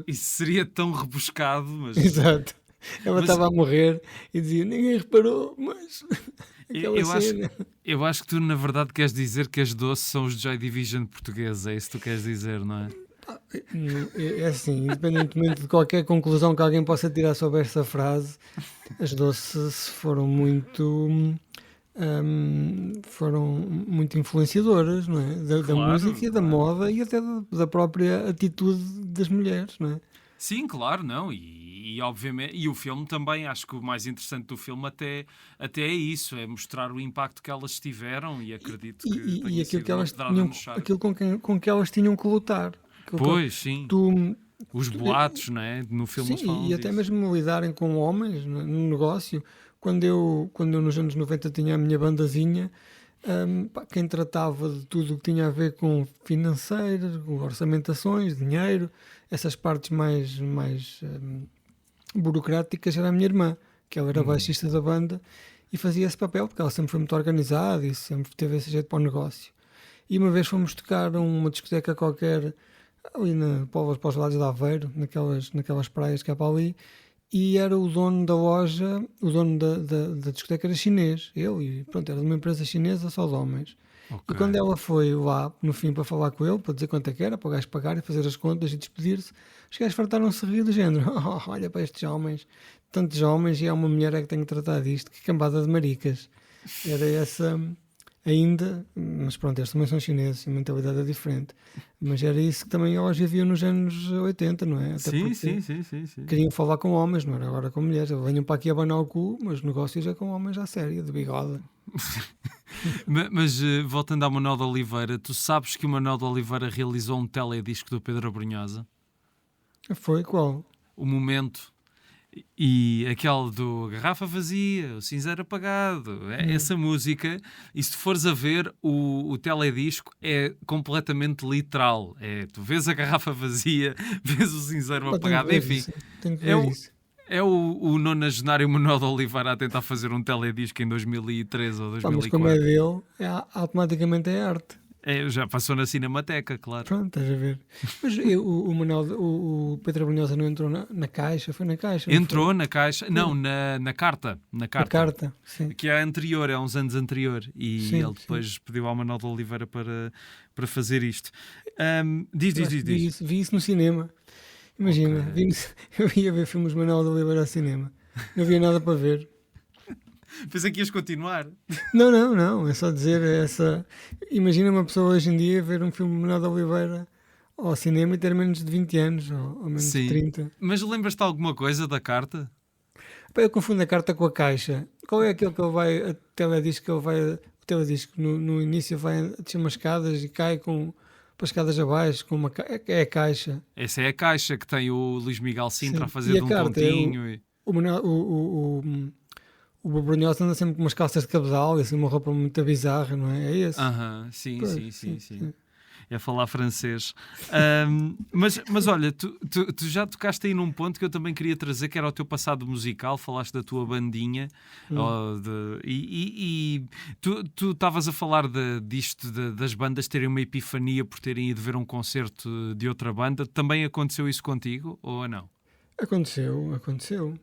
Isso seria tão rebuscado. Mas... Exato. Ela estava a morrer e dizia, ninguém reparou, mas eu acho que tu na verdade queres dizer que as Doce são os Joy Division portugueses, é isso que tu queres dizer, não é? É assim, independentemente de qualquer conclusão que alguém possa tirar sobre esta frase, as Doce foram muito influenciadoras, não é? Da música e da moda e até da própria atitude das mulheres, não é? Sim, claro, não, e obviamente, e o filme também, acho que o mais interessante do filme até é isso, é mostrar o impacto que elas tiveram e acredito que e aquilo que elas tinham, aquilo com que elas tinham que lutar. Pois, sim. Os boatos, não é? No filme eles falam e até mesmo lidarem com homens no negócio. Quando eu nos anos 90 tinha a minha bandazinha, quem tratava de tudo o que tinha a ver com financeiras, com orçamentações, dinheiro, essas partes mais burocráticas, era a minha irmã, que ela era baixista da banda, e fazia esse papel, porque ela sempre foi muito organizada e sempre teve esse jeito para o negócio. E uma vez fomos tocar a uma discoteca qualquer ali para os lados de Aveiro, naquelas praias que há para ali, e era o dono da loja, o dono da discoteca era chinês, ele, e pronto, era de uma empresa chinesa só de homens. Ok. E quando ela foi lá, no fim, para falar com ele, para dizer quanto é que era, para o gajo pagar e fazer as contas e despedir-se, os gajos fartaram-se a rir do género. Oh, olha para estes homens, tantos homens, e há uma mulher é que tem que tratar disto, que cambada de maricas. Era essa ainda, mas pronto, eles também são chineses, a mentalidade é diferente. Mas era isso que também elas viviam nos anos 80, não é? Até Sim, porque sim. queriam falar com homens, não era agora com mulheres. Venham para aqui abanar o cu, mas negócios é com homens à séria, de bigode. Mas voltando ao Manuel de Oliveira, tu sabes que o Manuel de Oliveira realizou um teledisco do Pedro Abrunhosa? Foi qual? O momento e aquele do Garrafa Vazia, o Cinzeiro Apagado, essa música, e se tu fores a ver, o teledisco é completamente literal. Tu vês a garrafa vazia, vês o cinzeiro apagado, enfim. Tenho que ver isso. É o nonagenário Manuel de Oliveira a tentar fazer um teledisco em 2013 ou 2004. Mas como é dele, automaticamente é arte. Já passou na Cinemateca, claro. Pronto, estás a ver. Mas o Pedro Abrunhosa não entrou na caixa? Foi na caixa? Entrou na caixa, não, na carta. Na carta, sim. Que é anterior, é uns anos anterior. E Sim, ele depois pediu ao Manuel de Oliveira para fazer isto. Diz. Vi isso no cinema. Imagina, Okay. eu ia ver filmes de Manuel de Oliveira ao cinema. Não havia nada para ver. Pensei que ias continuar. Não, é só dizer imagina uma pessoa hoje em dia ver um filme de Manuel de Oliveira ao cinema e ter menos de 20 anos, ou menos de 30. Mas lembras-te alguma coisa da carta? Pá, eu confundo a carta com a caixa. Qual é aquele que ele vai, a teledisco que ele vai, o teledisco no início vai a descer umas escadas e cai para as escadas abaixo, com é a caixa. Essa é a caixa que tem o Luís Miguel Sintra a fazer E de um carta pontinho. O Abrunhosa anda sempre com umas calças de cabedal e assim uma roupa muito bizarra, não é? É esse? Sim, Pois, sim. É falar francês. Mas olha, tu já tocaste aí num ponto que eu também queria trazer, que era o teu passado musical. Falaste da tua bandinha. E tu estavas a falar disto, das bandas terem uma epifania por terem ido ver um concerto de outra banda. Também aconteceu isso contigo ou não? Aconteceu.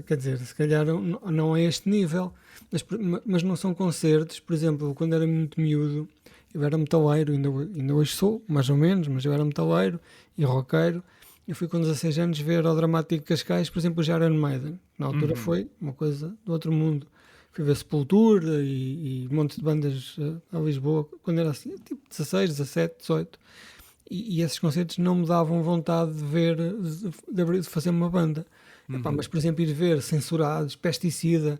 Quer dizer, se calhar não a este nível, mas não são concertos. Por exemplo, quando era muito miúdo, eu era metaleiro, ainda hoje sou, mais ou menos, mas eu era metaleiro e roqueiro. Eu fui com 16 anos ver ao Dramático Cascais, por exemplo, o Iron Maiden. Na altura foi uma coisa do outro mundo. Fui ver Sepultura e um monte de bandas a Lisboa, quando era assim, tipo 16, 17, 18. E esses concertos não me davam vontade de ver, de fazer uma banda. Epá, mas, por exemplo, ir ver Censurados, Pesticida,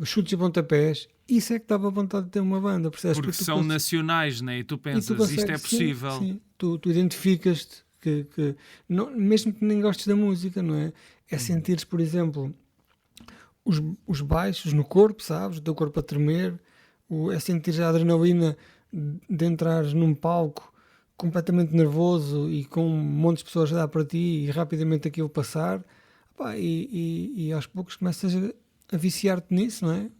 Chutes e Pontapés, isso é que dava vontade de ter uma banda, percebes? Porque são nacionais, né? E tu pensas, isto é possível. Sim. Tu identificas-te, não, mesmo que nem gostes da música, não é? É sentires, por exemplo, os baixos no corpo, sabes? O teu corpo a tremer, é sentir a adrenalina de entrares num palco completamente nervoso e com um monte de pessoas a dar para ti e rapidamente aquilo passar. Pá, e aos poucos começas a viciar-te nisso, não é?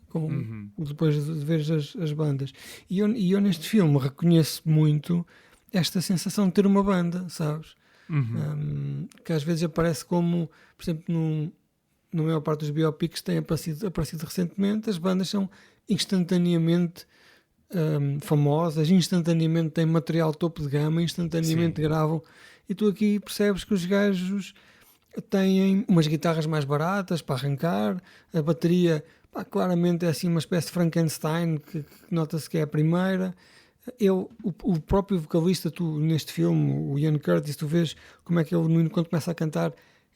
Depois de ver as bandas. E eu neste filme reconheço muito esta sensação de ter uma banda, sabes? Que às vezes aparece como, por exemplo, na maior parte dos biopics que têm aparecido recentemente, as bandas são instantaneamente famosas, instantaneamente têm material topo de gama, instantaneamente gravam, e tu aqui percebes que os gajos têm umas guitarras mais baratas para arrancar, a bateria claramente é assim uma espécie de Frankenstein que nota-se que é a primeira. O próprio vocalista, tu neste filme, o Ian Curtis, tu vês como é que ele, quando começa a cantar,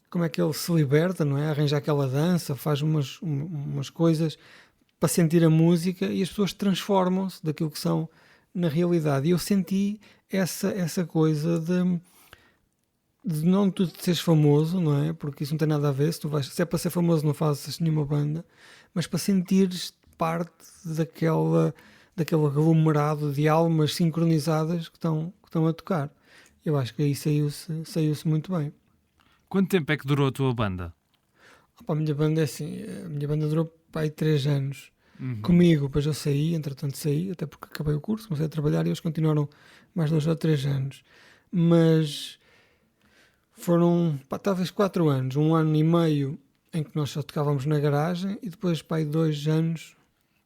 como é que ele se liberta, não é? Arranja aquela dança, faz umas coisas para sentir a música e as pessoas transformam-se daquilo que são na realidade. E eu senti essa coisa de não tu seres famoso, não é? Porque isso não tem nada a ver. Se é para ser famoso, não fazes nenhuma banda, mas para sentires parte daquele aglomerado de almas sincronizadas que estão a tocar. Eu acho que aí saiu-se muito bem. Quanto tempo é que durou a tua banda? A minha banda é assim, a minha banda durou pá, aí 3 anos comigo, depois eu saí, entretanto saí, até porque acabei o curso, comecei a trabalhar e eles continuaram mais 2 ou 3 anos. Mas foram, pá, talvez 4 anos, 1 ano e meio em que nós só tocávamos na garagem e depois, pá, aí 2 anos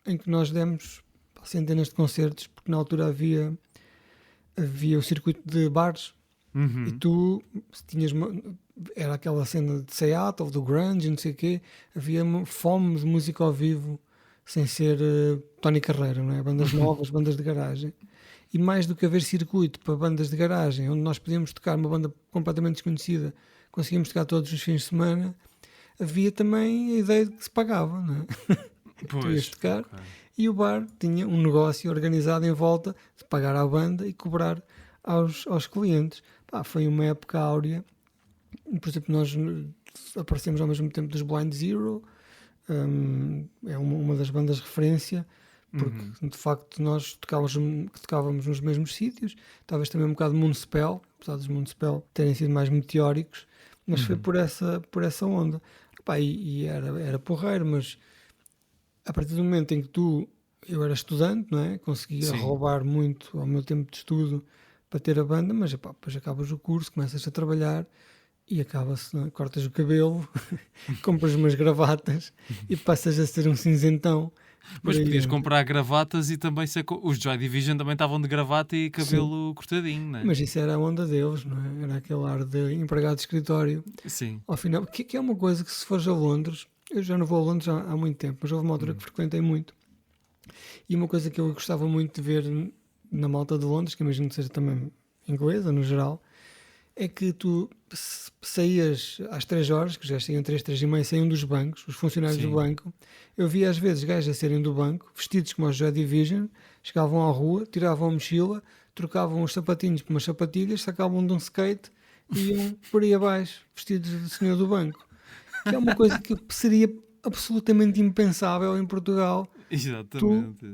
em que nós demos, pá, centenas de concertos, porque na altura havia o circuito de bares e tu tinhas era aquela cena de Seattle, do grunge, não sei o quê, havia fome de música ao vivo sem ser Tony Carreira, não é? Bandas novas, bandas de garagem. E mais do que haver circuito para bandas de garagem, onde nós podíamos tocar uma banda completamente desconhecida, conseguíamos tocar todos os fins de semana, havia também a ideia de que se pagava, não é? Tu ias tocar e o bar tinha um negócio organizado em volta de pagar à banda e cobrar aos clientes. Pá, foi uma época áurea. Por exemplo, nós aparecemos ao mesmo tempo dos Blind Zero, é uma das bandas de referência, porque de facto nós tocávamos nos mesmos sítios, talvez também um bocado de Moonspell, apesar dos Moonspell terem sido mais meteóricos, mas foi por essa onda. Pá, e era porreiro, mas a partir do momento em que eu era estudante, não é? Conseguia roubar muito ao meu tempo de estudo para ter a banda, mas epá, depois acabas o curso, começas a trabalhar e acaba-se, não é? Cortas o cabelo, compras umas gravatas e passas a ser um cinzentão. Mas podias comprar gravatas e também os Joy Division também estavam de gravata e cabelo cortadinho, não é? Mas isso era a onda deles, não é? Era aquele ar de empregado de escritório. Sim. Ao final, que é uma coisa que se fores a Londres, eu já não vou a Londres há muito tempo, mas houve uma altura que frequentei muito. E uma coisa que eu gostava muito de ver na malta de Londres, que imagino que seja também inglesa no geral, é que tu saías às 3 horas, que já saíam 3 e meia, saíam dos bancos, os funcionários do banco. Eu via às vezes gajos a saírem do banco, vestidos como os Joy Division, chegavam à rua, tiravam a mochila, trocavam os sapatinhos por umas sapatilhas, sacavam de um skate e iam por aí abaixo, vestidos de senhor do banco. Que é uma coisa que seria absolutamente impensável em Portugal. Exatamente.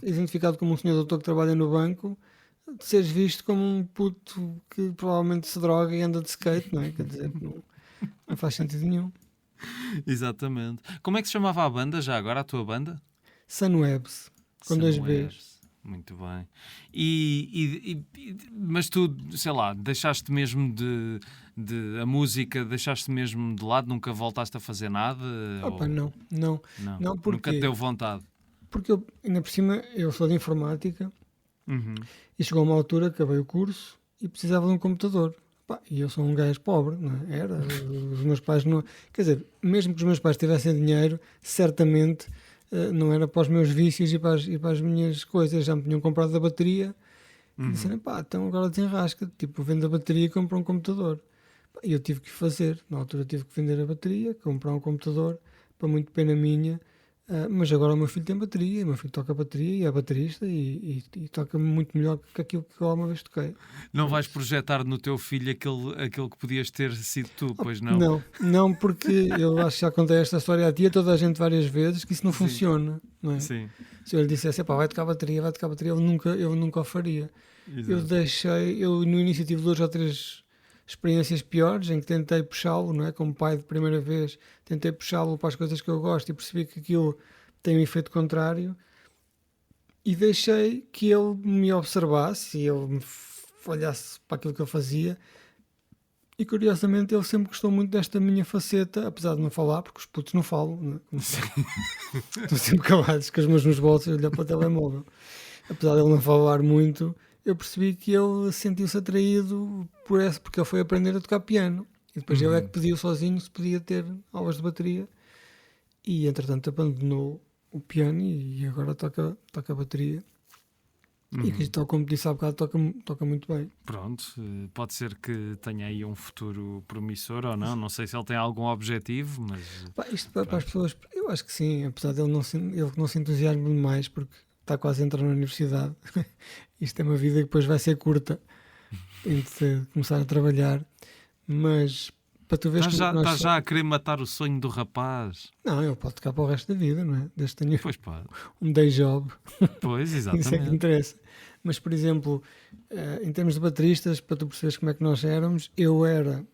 Identificado como um senhor doutor que trabalha no banco, de seres visto como um puto que provavelmente se droga e anda de skate, não é? Quer dizer, não faz sentido nenhum. Exatamente. Como é que se chamava a banda já agora, a tua banda? Sunwebs, com 2 Bs. Muito bem. Mas tu, sei lá, deixaste mesmo de a música, deixaste mesmo de lado, nunca voltaste a fazer nada? Opa, não, porque, nunca te deu vontade? Porque eu, ainda por cima, eu sou de informática e chegou uma altura, acabei o curso e precisava de um computador. Pá, e eu sou um gajo pobre, não é? Os meus pais não... Quer dizer, mesmo que os meus pais tivessem dinheiro, certamente não era para os meus vícios e para as minhas coisas. Já me tinham comprado a bateria e disseram, pá, então agora desenrasca. Tipo, vende a bateria e compra um computador. E eu tive que fazer. Na altura tive que vender a bateria, comprar um computador, para muito pena minha. Mas agora o meu filho tem bateria, o meu filho toca bateria e é baterista e toca muito melhor que aquilo que eu alguma vez toquei. Não vais projetar no teu filho aquele que podias ter sido tu, pois não? Não, porque eu acho que já contei esta história a ti, a toda a gente várias vezes, que isso não funciona, não é? Sim. Se eu lhe dissesse, pá, vai tocar bateria, eu nunca o faria. Exato. Eu no início tive 2 ou 3 experiências piores em que tentei puxá-lo, não é? Como pai de primeira vez, tentei puxá-lo para as coisas que eu gosto e percebi que aquilo tem um efeito contrário e deixei que ele me observasse e ele me olhasse para aquilo que eu fazia e curiosamente ele sempre gostou muito desta minha faceta, apesar de não falar, porque os putos não falam, não é? Estão sempre calados com as mãos nos bolsos a olhar para o telemóvel. Apesar de ele não falar muito, eu percebi que ele sentiu-se atraído porque ele foi aprender a tocar piano. E depois ele é que pediu sozinho se podia ter aulas de bateria. E entretanto abandonou o piano e agora toca bateria. E que tal como disse há bocado, toca muito bem. Pronto, pode ser que tenha aí um futuro promissor ou não. Não sei se ele tem algum objetivo, mas... Pá, isto para as pessoas, eu acho que sim, apesar de ele não se entusiasme demais, porque está quase a entrar na universidade. Isto é uma vida que depois vai ser curta entre começar a trabalhar, mas para tu veres estás já a querer matar o sonho do rapaz. Não, ele pode tocar para o resto da vida, não é? Desde que tenha um day job. Pois, exatamente. Isso é que interessa. Mas, por exemplo, em termos de bateristas, para tu perceberes como é que nós éramos, eu era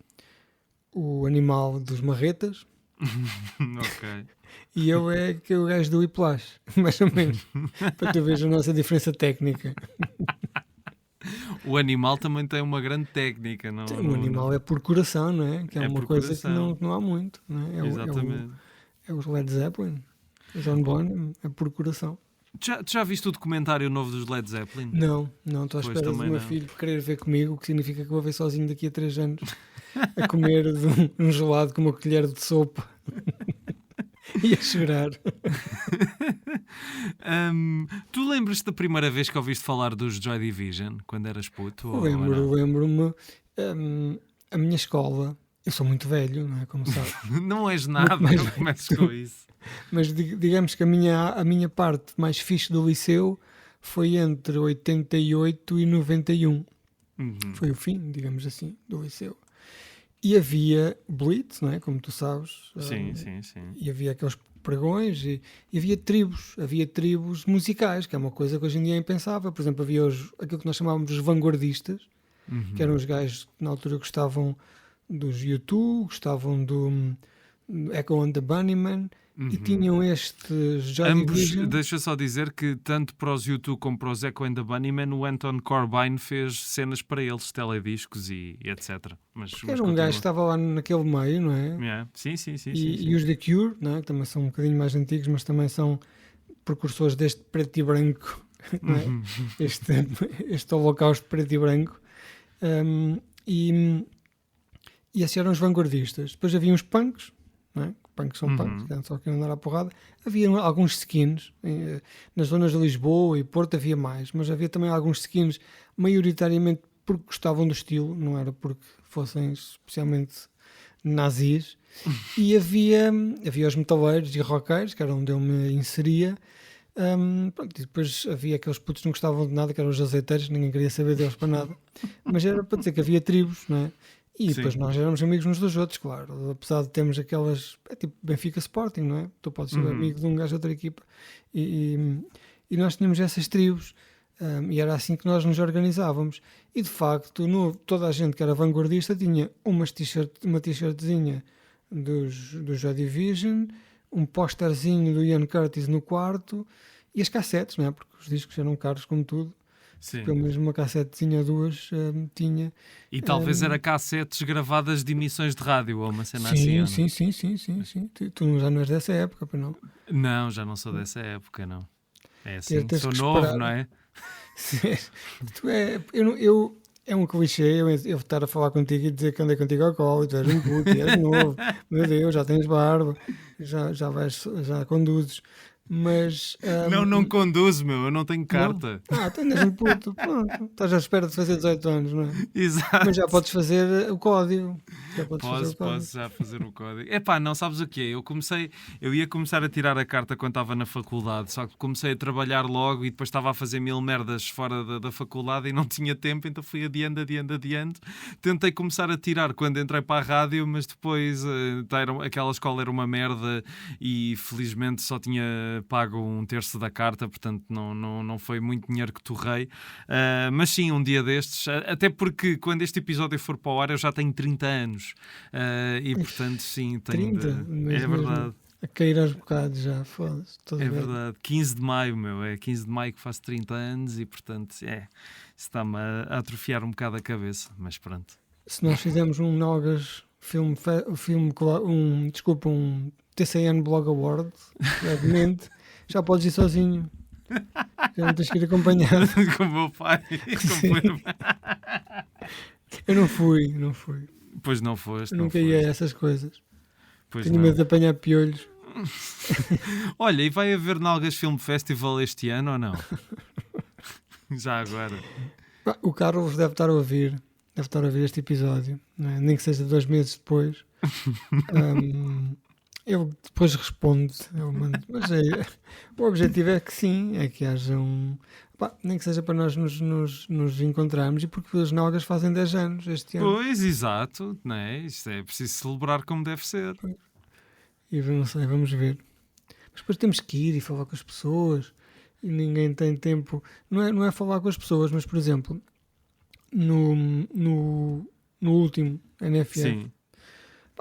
o animal dos marretas. Ok. E eu é que o gajo do Whiplash, mais ou menos, para tu veres a nossa diferença técnica. O animal também tem uma grande técnica, não? O animal é por coração, não é? Que é É uma por coisa coração. que não há muito, não é? Exatamente. É o Led Zeppelin, o John Bonham, é por coração. Tu já viste o documentário novo dos Led Zeppelin? Não, estou à Pois, espera do também meu não. filho querer ver comigo, o que significa que vou ver sozinho daqui a 3 anos, a comer um gelado com uma colher de sopa e a chorar. Tu lembras-te da primeira vez que ouviste falar dos Joy Division, quando eras puto? Ou não? Lembro-me, a minha escola, eu sou muito velho, não é? Como sabe. Não és nada, mais não comeces com isso. Mas digamos que a minha parte mais fixe do liceu foi entre 88 e 91. Uhum. Foi o fim, digamos assim, do liceu. E havia Blitz, não é? Como tu sabes. Sim. E havia aqueles pregões e havia tribos musicais, que é uma coisa que hoje em dia é impensável. Por exemplo, havia aquilo que nós chamávamos de vanguardistas, que eram os gajos que na altura gostavam dos U2, gostavam do Echo and the Bunnymen, e tinham estes Joy Ambos, Division. deixa só dizer que tanto para os U2 como para os Echo and the Bunnymen, o Anton Corbijn fez cenas para eles, telediscos e etc. Mas Era um continua. gajo que estava lá naquele meio, não é? Yeah. Sim. E os The Cure, não é? Que também são um bocadinho mais antigos, mas também são precursores deste preto e branco, não é? Este holocausto preto e branco. E esses eram os vanguardistas. Depois havia uns punks, não é? Punks são punks, que só queriam andar à porrada. Havia alguns skins, nas zonas de Lisboa e Porto havia mais, mas havia também alguns skins, maioritariamente porque gostavam do estilo, não era porque fossem especialmente nazis. E havia os metaleiros e roqueiros, que era onde eu me inseria. Pronto, e depois havia aqueles putos que não gostavam de nada, que eram os azeiteiros, ninguém queria saber deles para nada. Mas era para dizer que havia tribos, não é? E depois nós éramos amigos uns dos outros, claro. Apesar de termos aquelas... É tipo Benfica Sporting, não é? Tu podes ser amigo de um gajo de outra equipa. E nós tínhamos essas tribos. E era assim que nós nos organizávamos. E de facto, toda a gente que era vanguardista tinha uma t-shirtzinha dos Joy Division, um pósterzinho do Ian Curtis no quarto e as cassetes, não é? Porque os discos eram caros como tudo. Sim. Pelo menos uma cassetezinha ou duas tinha. E talvez era cassetes gravadas de emissões de rádio ou uma cena assim. Sim. Tu já não és dessa época, para não? Não, já não sou dessa época, não. É assim, Tens sou que novo, esperar. não é? É um clichê eu estar a falar contigo e dizer que andei contigo ao colo, tu és um puto, és novo, meu Deus, já tens barba, já conduzes, mas Não conduzo, meu, eu não tenho carta. tu andas um puto, pronto, estás à espera de fazer 18 anos, não é? Exato. Mas já podes fazer o código. Posso já fazer o código. Epá, não sabes o que é? Eu ia começar a tirar a carta quando estava na faculdade, só que comecei a trabalhar logo e depois estava a fazer 1000 merdas fora da faculdade e não tinha tempo, então fui adiante. Tentei começar a tirar quando entrei para a rádio, mas depois aquela escola era uma merda e felizmente só tinha pago 1/3 da carta, portanto não foi muito dinheiro que torrei. Mas sim, um dia destes, até porque quando este episódio for para o ar eu já tenho 30 anos. E portanto, sim, tenho 30, é verdade. A cair aos bocados já, foda-se. É verdade. 15 de maio, meu. É 15 de maio que faço 30 anos e portanto, está-me a atrofiar um bocado a cabeça. Mas pronto. Se nós fizermos um Nogas um TCN Blog Award, brevemente, já podes ir sozinho. Já não tens que ir acompanhado. Com o meu pai. Eu não fui. Pois não foste. Nunca ia a essas coisas. Pois Tenho não. medo de apanhar piolhos. Olha, e vai haver Nalgas Film Festival este ano ou não? Já agora. O Carlos deve estar a ouvir este episódio, não é? Nem que seja 2 meses depois. Eu depois respondo, eu mando. Mas o objetivo é que sim, é que haja nem que seja para nós nos encontrarmos, e porque os Nalgas fazem 10 anos este ano. Pois, exato, não é? Isto é preciso celebrar como deve ser. E eu não sei, vamos ver. Mas depois temos que ir e falar com as pessoas, e ninguém tem tempo. Não é falar com as pessoas, mas por exemplo, no último NFF, Sim.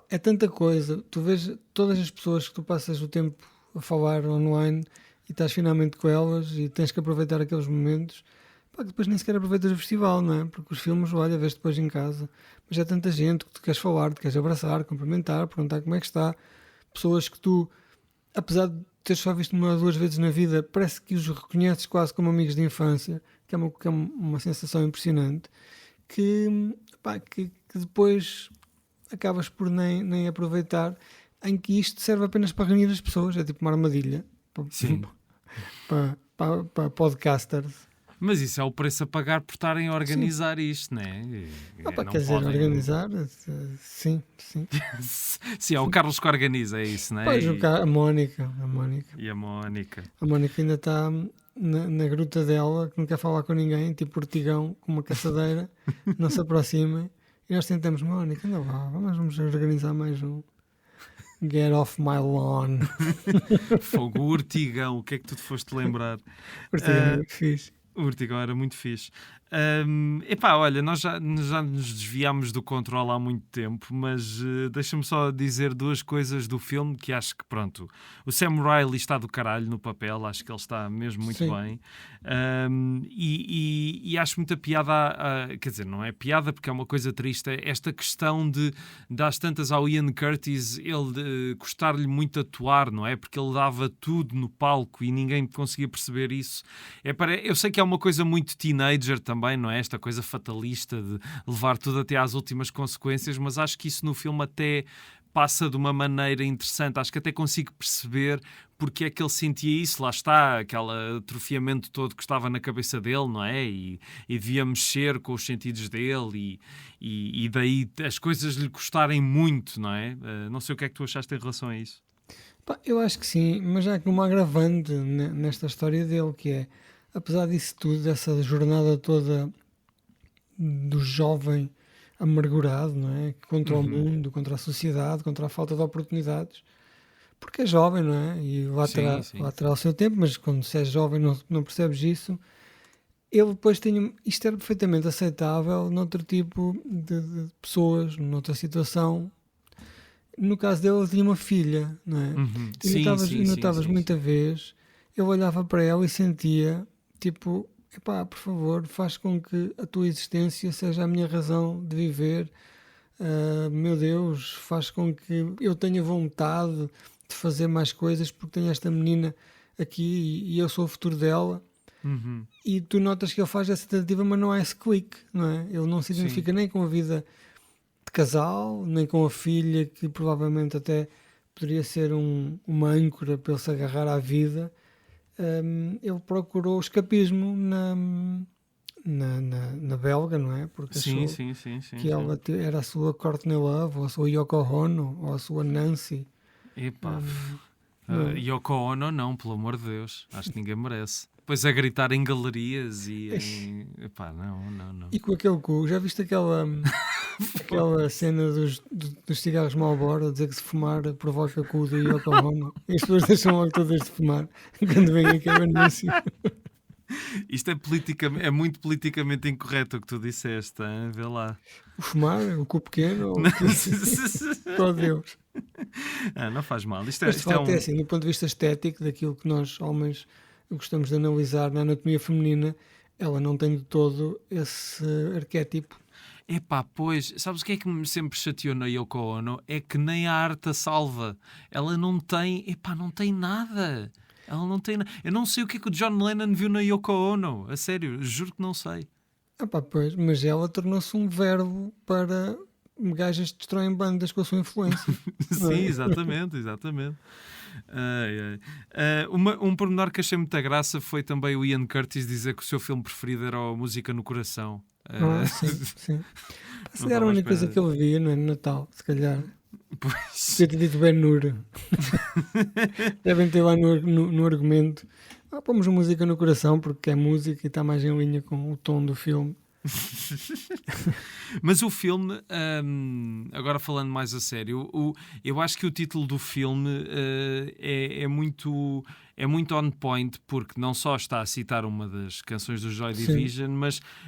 é tanta coisa. Tu vês todas as pessoas que tu passas o tempo a falar online e estás finalmente com elas e tens que aproveitar aqueles momentos. Pá, que depois nem sequer aproveitas o festival, não é? Porque os filmes, olha, vês depois em casa. Mas é tanta gente que tu queres falar, te queres abraçar, cumprimentar, perguntar como é que está. Pessoas que tu, apesar de teres só visto uma ou duas vezes na vida, parece que os reconheces quase como amigos de infância, que é uma sensação impressionante, pá, que depois acabas por nem aproveitar, em que isto serve apenas para reunir as pessoas, é tipo uma armadilha Sim. para podcasters. Mas isso é o preço a pagar por estarem a organizar isto, não é? Pá, Não quer dizer, podem... organizar, sim. Sim, é o Carlos que organiza, é isso, não é? Pois, a Mónica. E a Mónica. A Mónica ainda está na gruta dela, que não quer falar com ninguém, tipo ortigão, com uma caçadeira, não se aproximem. E nós tentamos, Mónica, não vá, vamos organizar mais um Get Off My Lawn. Fogo, o Urtigão, o que é que tu te foste lembrar? Ortigão é muito fixe. O Urtigão era muito fixe. Epá, olha, nós já nos desviámos do controle há muito tempo, mas deixa-me só dizer duas coisas do filme que acho que, pronto, o Sam Riley está do caralho no papel, acho que ele está mesmo muito Sim. bem. E acho muita piada, quer dizer, não é piada porque é uma coisa triste, esta questão de às tantas ao Ian Curtis, ele custar-lhe muito atuar, não é? Porque ele dava tudo no palco e ninguém conseguia perceber isso. Eu sei que é uma coisa muito teenager também, não é? Esta coisa fatalista de levar tudo até às últimas consequências, mas acho que isso no filme até passa de uma maneira interessante. Acho que até consigo perceber porque é que ele sentia isso. Lá está, aquele atrofiamento todo que estava na cabeça dele, não é? E devia mexer com os sentidos dele e daí as coisas lhe custarem muito, não é? Não sei o que é que tu achaste em relação a isso. Pá, eu acho que sim, mas há aqui uma agravante nesta história dele, que é, apesar disso tudo, dessa jornada toda do jovem amargurado, não é? Contra o mundo, contra a sociedade, contra a falta de oportunidades, porque é jovem, não é? E lá terá, Sim. lá terá o seu tempo, mas quando se é jovem não percebes isso. Ele depois tinha, isto era perfeitamente aceitável noutro tipo de pessoas, noutra situação. No caso dele, ele tinha uma filha, não é? E notavas muita vez, eu olhava para ela e sentia, tipo, epá, por favor, faz com que a tua existência seja a minha razão de viver. Meu Deus, faz com que eu tenha vontade de fazer mais coisas porque tenho esta menina aqui e eu sou o futuro dela. E tu notas que ele faz essa tentativa, mas não há esse clique, não é? Ele não se identifica nem com a vida de casal, nem com a filha, que provavelmente até poderia ser uma âncora para ele se agarrar à vida. Ele procurou escapismo na belga, não é? Porque achou que ela era a sua Courtney Love, ou a sua Yoko Ono, ou a sua Nancy. Epá, Yoko Ono não, pelo amor de Deus, acho que ninguém merece. Depois a gritar em galerias e em... Epá, não. E com aquele cu, já viste aquela cena dos cigarros Marlboro a dizer que se fumar provoca cu do Yoko Ono? E as pessoas deixam logo todas de fumar quando vem aquele anúncio. Isto é muito politicamente incorreto o que tu disseste, hein? Vê lá. O fumar, o cu pequeno, oh Deus. Não faz mal. Mas de facto é assim, do ponto de vista estético, daquilo que nós homens gostamos de analisar na anatomia feminina, ela não tem de todo esse arquétipo. Epá, pois, sabes o que é que me sempre chateou na Yoko Ono? É que nem a arte a salva. Ela não tem nada. Ela não tem nada. Eu não sei o que é que o John Lennon viu na Yoko Ono. A sério, juro que não sei. Pois, mas ela tornou-se um verbo para gajas que destroem bandas com a sua influência. Sim, exatamente. Um pormenor que achei muita graça foi também o Ian Curtis dizer que o seu filme preferido era o Música no Coração. Sim. Se calhar a única coisa que ele via, não é, no Natal, se calhar. Pois. Podia ter dito Ben-Hur. Devem ter lá no argumento. Pomos música no coração porque é música e está mais em linha com o tom do filme. Mas o filme, agora falando mais a sério, eu acho que o título do filme é é muito on point, porque não só está a citar uma das canções do Joy Division,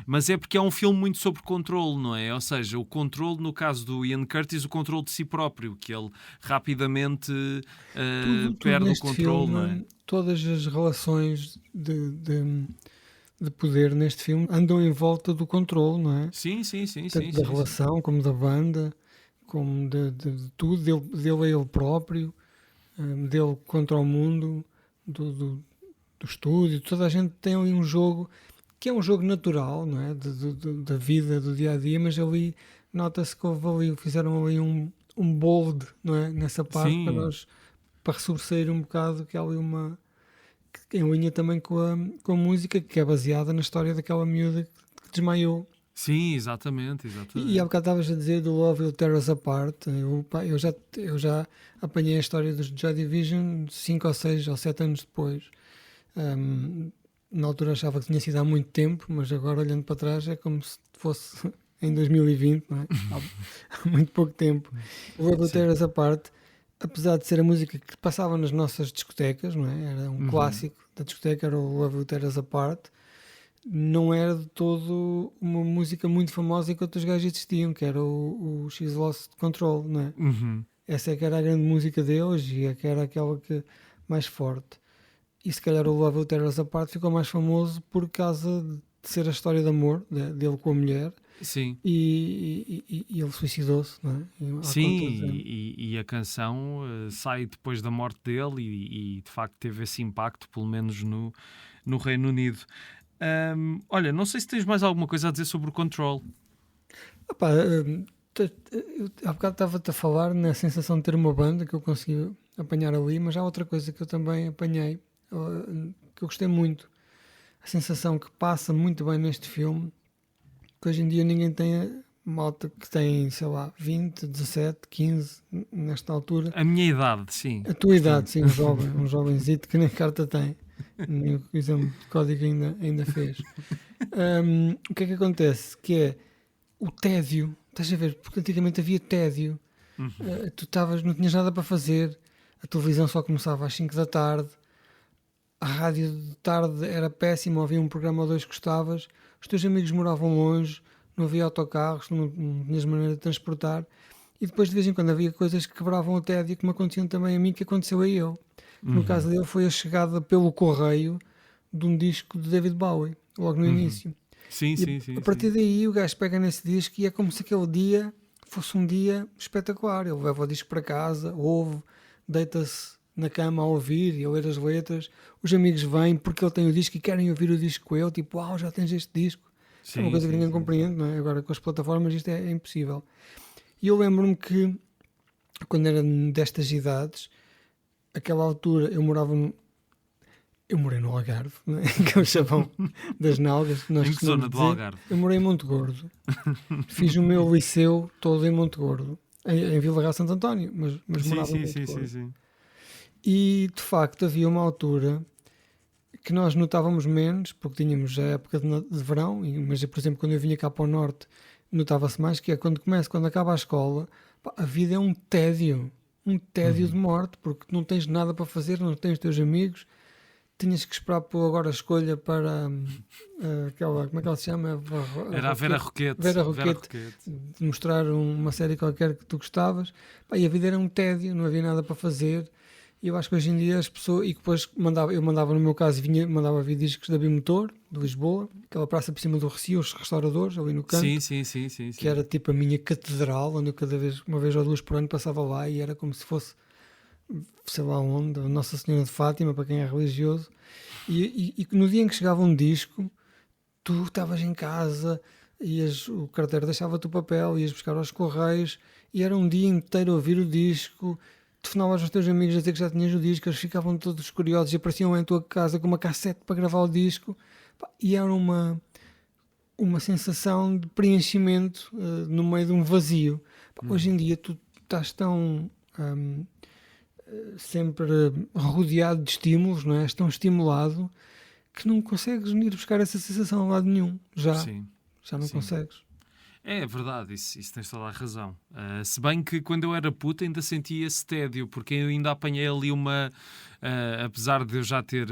mas é porque é um filme muito sobre controle, não é? Ou seja, o controle, no caso do Ian Curtis, o controle de si próprio, que ele rapidamente Tudo perde o neste controle, filme, não é? todas as relações de poder neste filme andam em volta do controle, não é? Sim, sim, sim, Tanto sim, da sim, sim. relação, como da banda, como de tudo, dele a ele próprio, dele contra o mundo, do estúdio. Toda a gente tem ali um jogo que é um jogo natural, não é? Da vida, do dia a dia, mas ali nota-se que fizeram ali um bold, não é? Nessa parte Sim, para ressobressair um bocado, que há ali uma em linha também com a música que é baseada na história daquela miúda que desmaiou. sim, exatamente, E há exatamente. bocado estavas a dizer do Love Will Tear Us Apart. Eu já apanhei a história dos Joy Division 5 ou 6 ou 7 anos depois. Um, Na altura achava que tinha sido há muito tempo, mas agora olhando para trás é como se fosse em 2020, não é? Há muito pouco tempo. O Love Will Sim. Tear Us Apart, apesar de ser a música que passava nas nossas discotecas, não é? Era um Uhum. clássico da discoteca, era o Love Will Tear Us Apart. Não era de todo uma música muito famosa enquanto os gajos existiam, que era o She's Lost Control, não é? Uhum. Essa é que era a grande música deles e é que era aquela que mais forte. E se calhar o Love Will Tear Us Apart ficou mais famoso por causa de ser a história de amor dele com a mulher Sim. e ele suicidou-se, não é? Há Sim, quantos anos? e a canção sai depois da morte dele e de facto teve esse impacto, pelo menos no Reino Unido. Olha, não sei se tens mais alguma coisa a dizer sobre o Control. Opa, eu há bocado estava-te a falar na sensação de ter uma banda que eu consegui apanhar ali, mas há outra coisa que eu também apanhei, que eu gostei muito. A sensação que passa muito bem neste filme, que hoje em dia ninguém tem malta que tem, sei lá, 20, 17, 15, nesta altura. A minha idade, sim. A tua idade, Portanto, sim, um jovenzito que nem carta tem, nem o exame de código ainda fez. O que é que acontece? Que é o tédio, estás a ver? Porque antigamente havia tédio. uhum. Não tinhas nada para fazer, a televisão só começava às 5 da tarde, a rádio de tarde era péssima, havia um programa ou dois que gostavas, os teus amigos moravam longe, não havia autocarros, não tinhas maneira de transportar, e depois de vez em quando havia coisas que quebravam o tédio, que me aconteciam também a mim, que aconteceu a eu. Que no Uhum. caso dele foi a chegada pelo correio de um disco de David Bowie, logo no Uhum. início. Sim, E sim, a sim, sim. partir daí o gajo pega nesse disco e é como se aquele dia fosse um dia espetacular. Ele leva o disco para casa, ouve, deita-se na cama a ouvir e a ler as letras. Os amigos vêm porque ele tem o disco e querem ouvir o disco com ele. Tipo, uau, já tens este disco. Que é uma Sim, coisa que sim, ninguém sim, sim. compreende, não é? Agora com as plataformas isto é impossível. E eu lembro-me que quando era destas idades, aquela altura eu morei no Algarve, né? Que é o chavão das nalgas que nós Em que costumamos zona do dizer. Algarve? Eu morei em Monte Gordo. Fiz o meu liceu todo em Monte Gordo, em Vila Real Santo António, mas Sim, morava em sim, Monte sim, sim, Gordo. sim. E de facto havia uma altura que nós notávamos menos, porque tínhamos a época de verão, mas por exemplo, quando eu vinha cá para o norte, notava-se mais, que é quando acaba a escola, pá, a vida é um tédio de Uhum. morte, porque não tens nada para fazer, não tens os teus amigos, tinhas que esperar por agora a escolha para aquela, como é que ela se chama? A Era a Vera Roquete. Roquete. Vera Vera Roquete, Roquete. de mostrar uma série qualquer que tu gostavas. Pá, e a vida era um tédio, não havia nada para fazer. E eu acho que hoje em dia as pessoas. E depois eu mandava, no meu caso, mandava vir discos da Bimotor, de Lisboa, aquela praça por cima do Recio, os restauradores, ali no Sim, canto, sim, sim, sim, que sim. era tipo a minha catedral, onde eu uma vez ou duas por ano, passava lá e era como se fosse, sei lá onde, a Nossa Senhora de Fátima, para quem é religioso. E no dia em que chegava um disco, tu estavas em casa, o carteiro deixava-te o papel, ias buscar aos correios, e era um dia inteiro a ouvir o disco. Telefonavas aos teus amigos a dizer que já tinhas o disco, eles ficavam todos curiosos e apareciam em tua casa com uma cassete para gravar o disco. Pá, e era uma sensação de preenchimento no meio de um vazio. Pá, hoje Uhum. em dia tu estás tão hum, sempre rodeado de estímulos, não é? És tão estimulado que não consegues ir buscar essa sensação a lado nenhum. Sim, Já não sim. consegues. É verdade, isso tens toda a razão. Se bem que quando eu era puta ainda sentia esse tédio, porque eu ainda apanhei ali apesar de eu já ter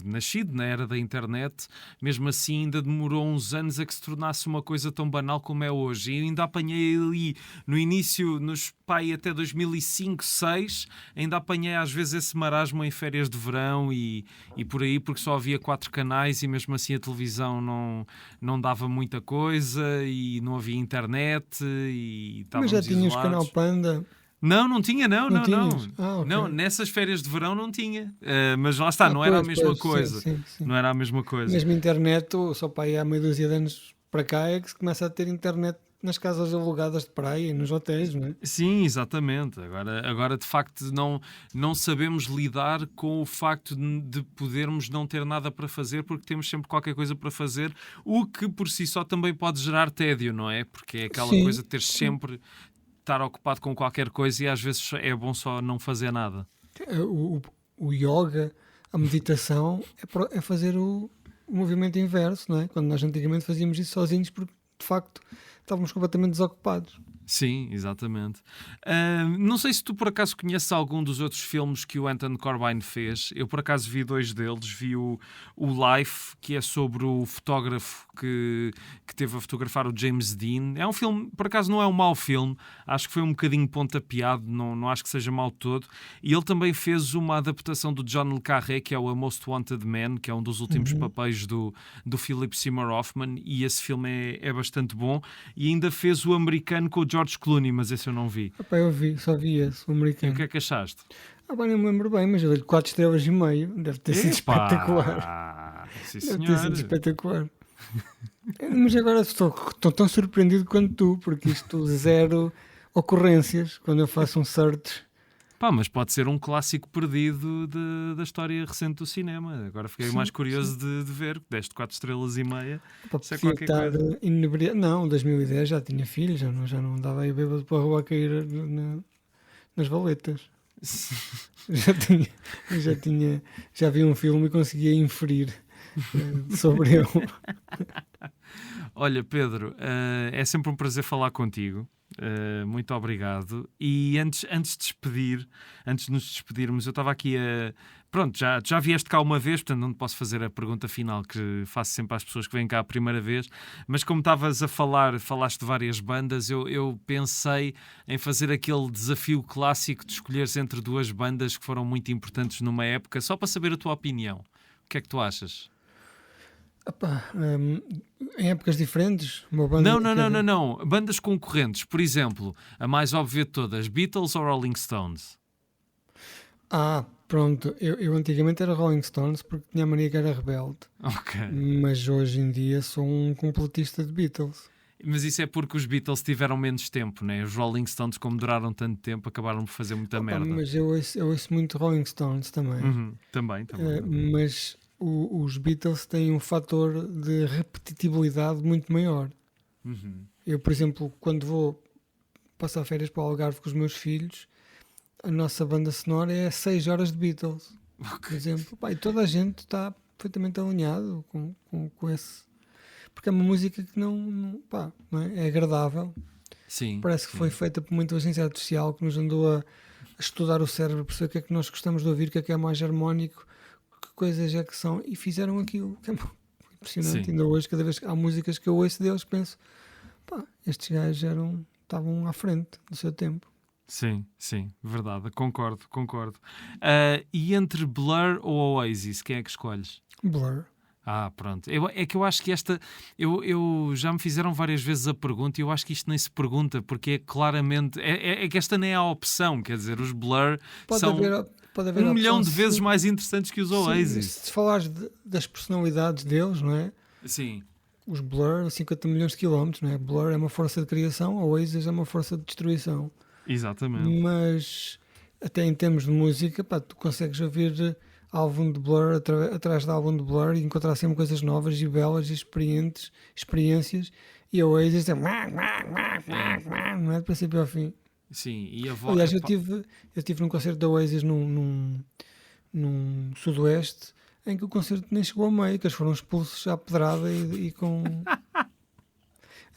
nascido na era da internet, mesmo assim ainda demorou uns anos a que se tornasse uma coisa tão banal como é hoje. E ainda apanhei ali no início, nos pai até 2005, 2006, ainda apanhei às vezes esse marasmo em férias de verão e por aí, porque só havia 4 canais e mesmo assim a televisão não dava muita coisa e não havia internet e Mas estávamos já tinhas isolados. Canal Panda? Não tinha, não. Tinhas? Ah, ok. Não, nessas férias de verão não tinha. Mas lá está, não era a Pois, mesma pois, coisa. sim. Não era a mesma coisa. Mesmo internet, só para aí há meia dúzia de anos para cá é que se começa a ter internet nas casas alugadas de praia e nos hotéis, não é? Sim, exatamente. Agora de facto não sabemos lidar com o facto de podermos não ter nada para fazer porque temos sempre qualquer coisa para fazer, o que por si só também pode gerar tédio, não é? Porque é aquela Sim, coisa de ter sempre estar ocupado com qualquer coisa e às vezes é bom só não fazer nada. O yoga, a meditação, é fazer o movimento inverso, não é? Quando nós antigamente fazíamos isso sozinhos porque, de facto, estávamos completamente desocupados. Sim, exatamente. Não sei se tu por acaso conheces algum dos outros filmes que o Anton Corbijn fez. Eu por acaso vi 2 deles. Vi o Life, que é sobre o fotógrafo que teve a fotografar o James Dean. É um filme, por acaso não é um mau filme. Acho que foi um bocadinho pontapeado, não acho que seja mau todo. E ele também fez uma adaptação do John le Carré, que é o A Most Wanted Man, que é um dos últimos papéis do Philip Seymour Hoffman. E esse filme é bastante bom. E ainda fez o americano com o George Clooney, mas esse eu não vi. Epá, só vi esse, o E americano. o que é que achaste? Bem, não me lembro bem, mas eu dei-lhe 4 estrelas e meio. Deve ter sido espetacular. Sim, Deve ter sido senhor. espetacular. Mas agora estou tão surpreendido quanto tu, porque isto 0 ocorrências quando eu faço um search. Mas pode ser um clássico perdido da história recente do cinema. Agora fiquei Sim, mais curioso de ver. Deste 4 estrelas e meia. Pá, Isso é podia qualquer estar coisa. inebriado. Não, 2010 já tinha filhos, já não andava aí bêbado para a rua a cair nas valetas. Já vi um filme e conseguia inferir sobre ele. Olha, Pedro, é sempre um prazer falar contigo. Muito obrigado. E antes de nos despedirmos, eu estava aqui a... Pronto, já vieste cá uma vez, portanto não te posso fazer a pergunta final que faço sempre às pessoas que vêm cá a primeira vez, mas como estavas a falaste de várias bandas, eu pensei em fazer aquele desafio clássico de escolheres entre 2 bandas que foram muito importantes numa época, só para saber a tua opinião. O que é que tu achas? Epá, em épocas diferentes, uma banda Não. Bandas concorrentes, por exemplo, a mais óbvia de todas, Beatles ou Rolling Stones? Pronto, eu antigamente era Rolling Stones porque tinha a mania que era rebelde, Ok. mas hoje em dia sou um completista de Beatles. Mas isso é porque os Beatles tiveram menos tempo, né? Os Rolling Stones, como duraram tanto tempo, acabaram por fazer muita merda. Mas eu ouço muito Rolling Stones também. Também. Mas os Beatles têm um fator de repetitibilidade muito maior. Eu, por exemplo, quando vou passar férias para o Algarve com os meus filhos, a nossa banda sonora é 6 horas de Beatles, por exemplo. E toda a gente está perfeitamente alinhado com esse... Porque é uma música que não é? É agradável. Sim. Parece que foi feita por uma inteligência artificial que nos andou a estudar o cérebro, perceber o que é que nós gostamos de ouvir, o que é mais harmónico, que coisas é que são, e fizeram aquilo, que é impressionante. Sim. Ainda hoje, cada vez que há músicas que eu ouço deles, penso, estes gajos estavam à frente do seu tempo. Sim, verdade, concordo. E entre Blur ou Oasis, quem é que escolhes? Blur. Pronto. É que eu acho que esta... Eu já me fizeram várias vezes a pergunta e eu acho que isto nem se pergunta, porque é claramente... É que esta nem é a opção, quer dizer, os Blur são pode haver 1 milhão opção, de vezes sim. mais interessantes que os Oasis. Se falares das personalidades deles, não é? Sim. Os Blur, 50 milhões de quilómetros, não é? Blur é uma força de criação, a Oasis é uma força de destruição. Exatamente. Mas até em termos de música, tu consegues ouvir álbum de Blur atrás de álbum de Blur e encontrar sempre coisas novas e belas e experiências, e a Oasis é não é de princípio ao fim. Sim, e a voz... Aliás, eu tive num concerto da Oasis num Sudoeste, em que o concerto nem chegou a meio, que eles foram expulsos à pedrada e com...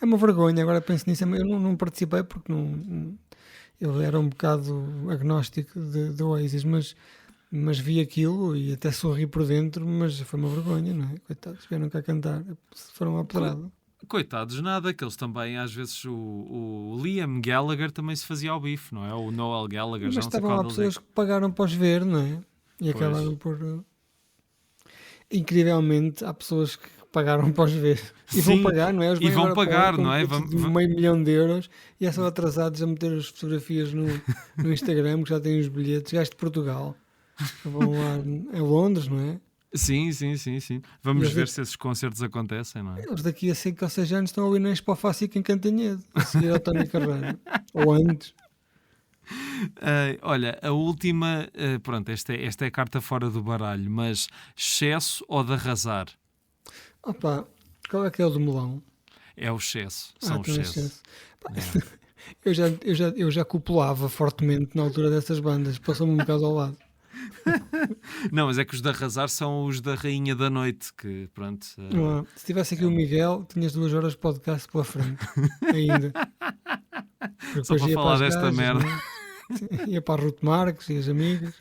É uma vergonha, agora penso nisso, eu não participei porque eu era um bocado agnóstico de Oasis, mas Mas vi aquilo e até sorri por dentro, mas foi uma vergonha, não é? Coitados, vieram cá cantar, foram à pedrada. Coitados, nada, que eles também, às vezes, o Liam Gallagher também se fazia ao bife, não é? O Noel Gallagher, Mas já não sei estavam qual lá deles pessoas que pagaram para os ver, não é? E Pois. acabaram por. Incrivelmente, há pessoas que pagaram para os ver. E Sim, vão pagar, não é? Eles e vão agora pagar, pagar com não é? custos de Vamos- 500 mil euros e é só atrasados a meter as fotografias no Instagram, que já têm os bilhetes. Gajos de Portugal que vão lá a Londres, não é? Sim, sim, sim, sim. Vamos Eles ver daqui- se esses concertos acontecem, não é? Eles daqui a 5 ou 6 anos estão ali na Expo Fácil em Cantanhede, a seguir ao Tony Carreira. Ou antes. Olha, a última, pronto, esta é a carta fora do baralho, mas excesso ou de arrasar? Opa, qual é que é o do melão? É o excesso, são o tem excesso. excesso. Pá, É. eu já copulava fortemente na altura dessas bandas, passou-me um bocado ao lado. Não, mas é que os de arrasar são os da Rainha da Noite, que pronto. Não há. Se tivesse aqui o Miguel, tinhas 2 horas de podcast pela frente, ainda. Porque Só depois para ia falar as desta gajas, merda. não é? Ia para a Ruth Marques e as amigas.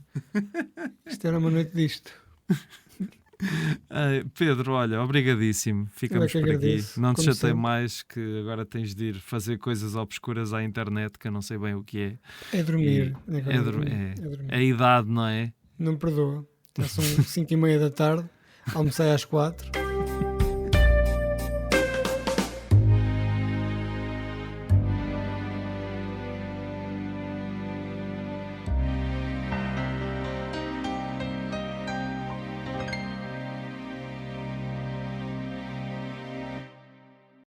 Isto era uma noite disto. Pedro, olha, obrigadíssimo. Ficamos que por aqui. agradeço, Não te como chatei sempre. mais, que agora tens de ir fazer coisas obscuras à internet que eu não sei bem o que é. É dormir. E- Agora é, é dur- dormir. é- É dormir. é a idade, não é? Não me perdoa. Já são 5h30 da tarde. Almocei às 4.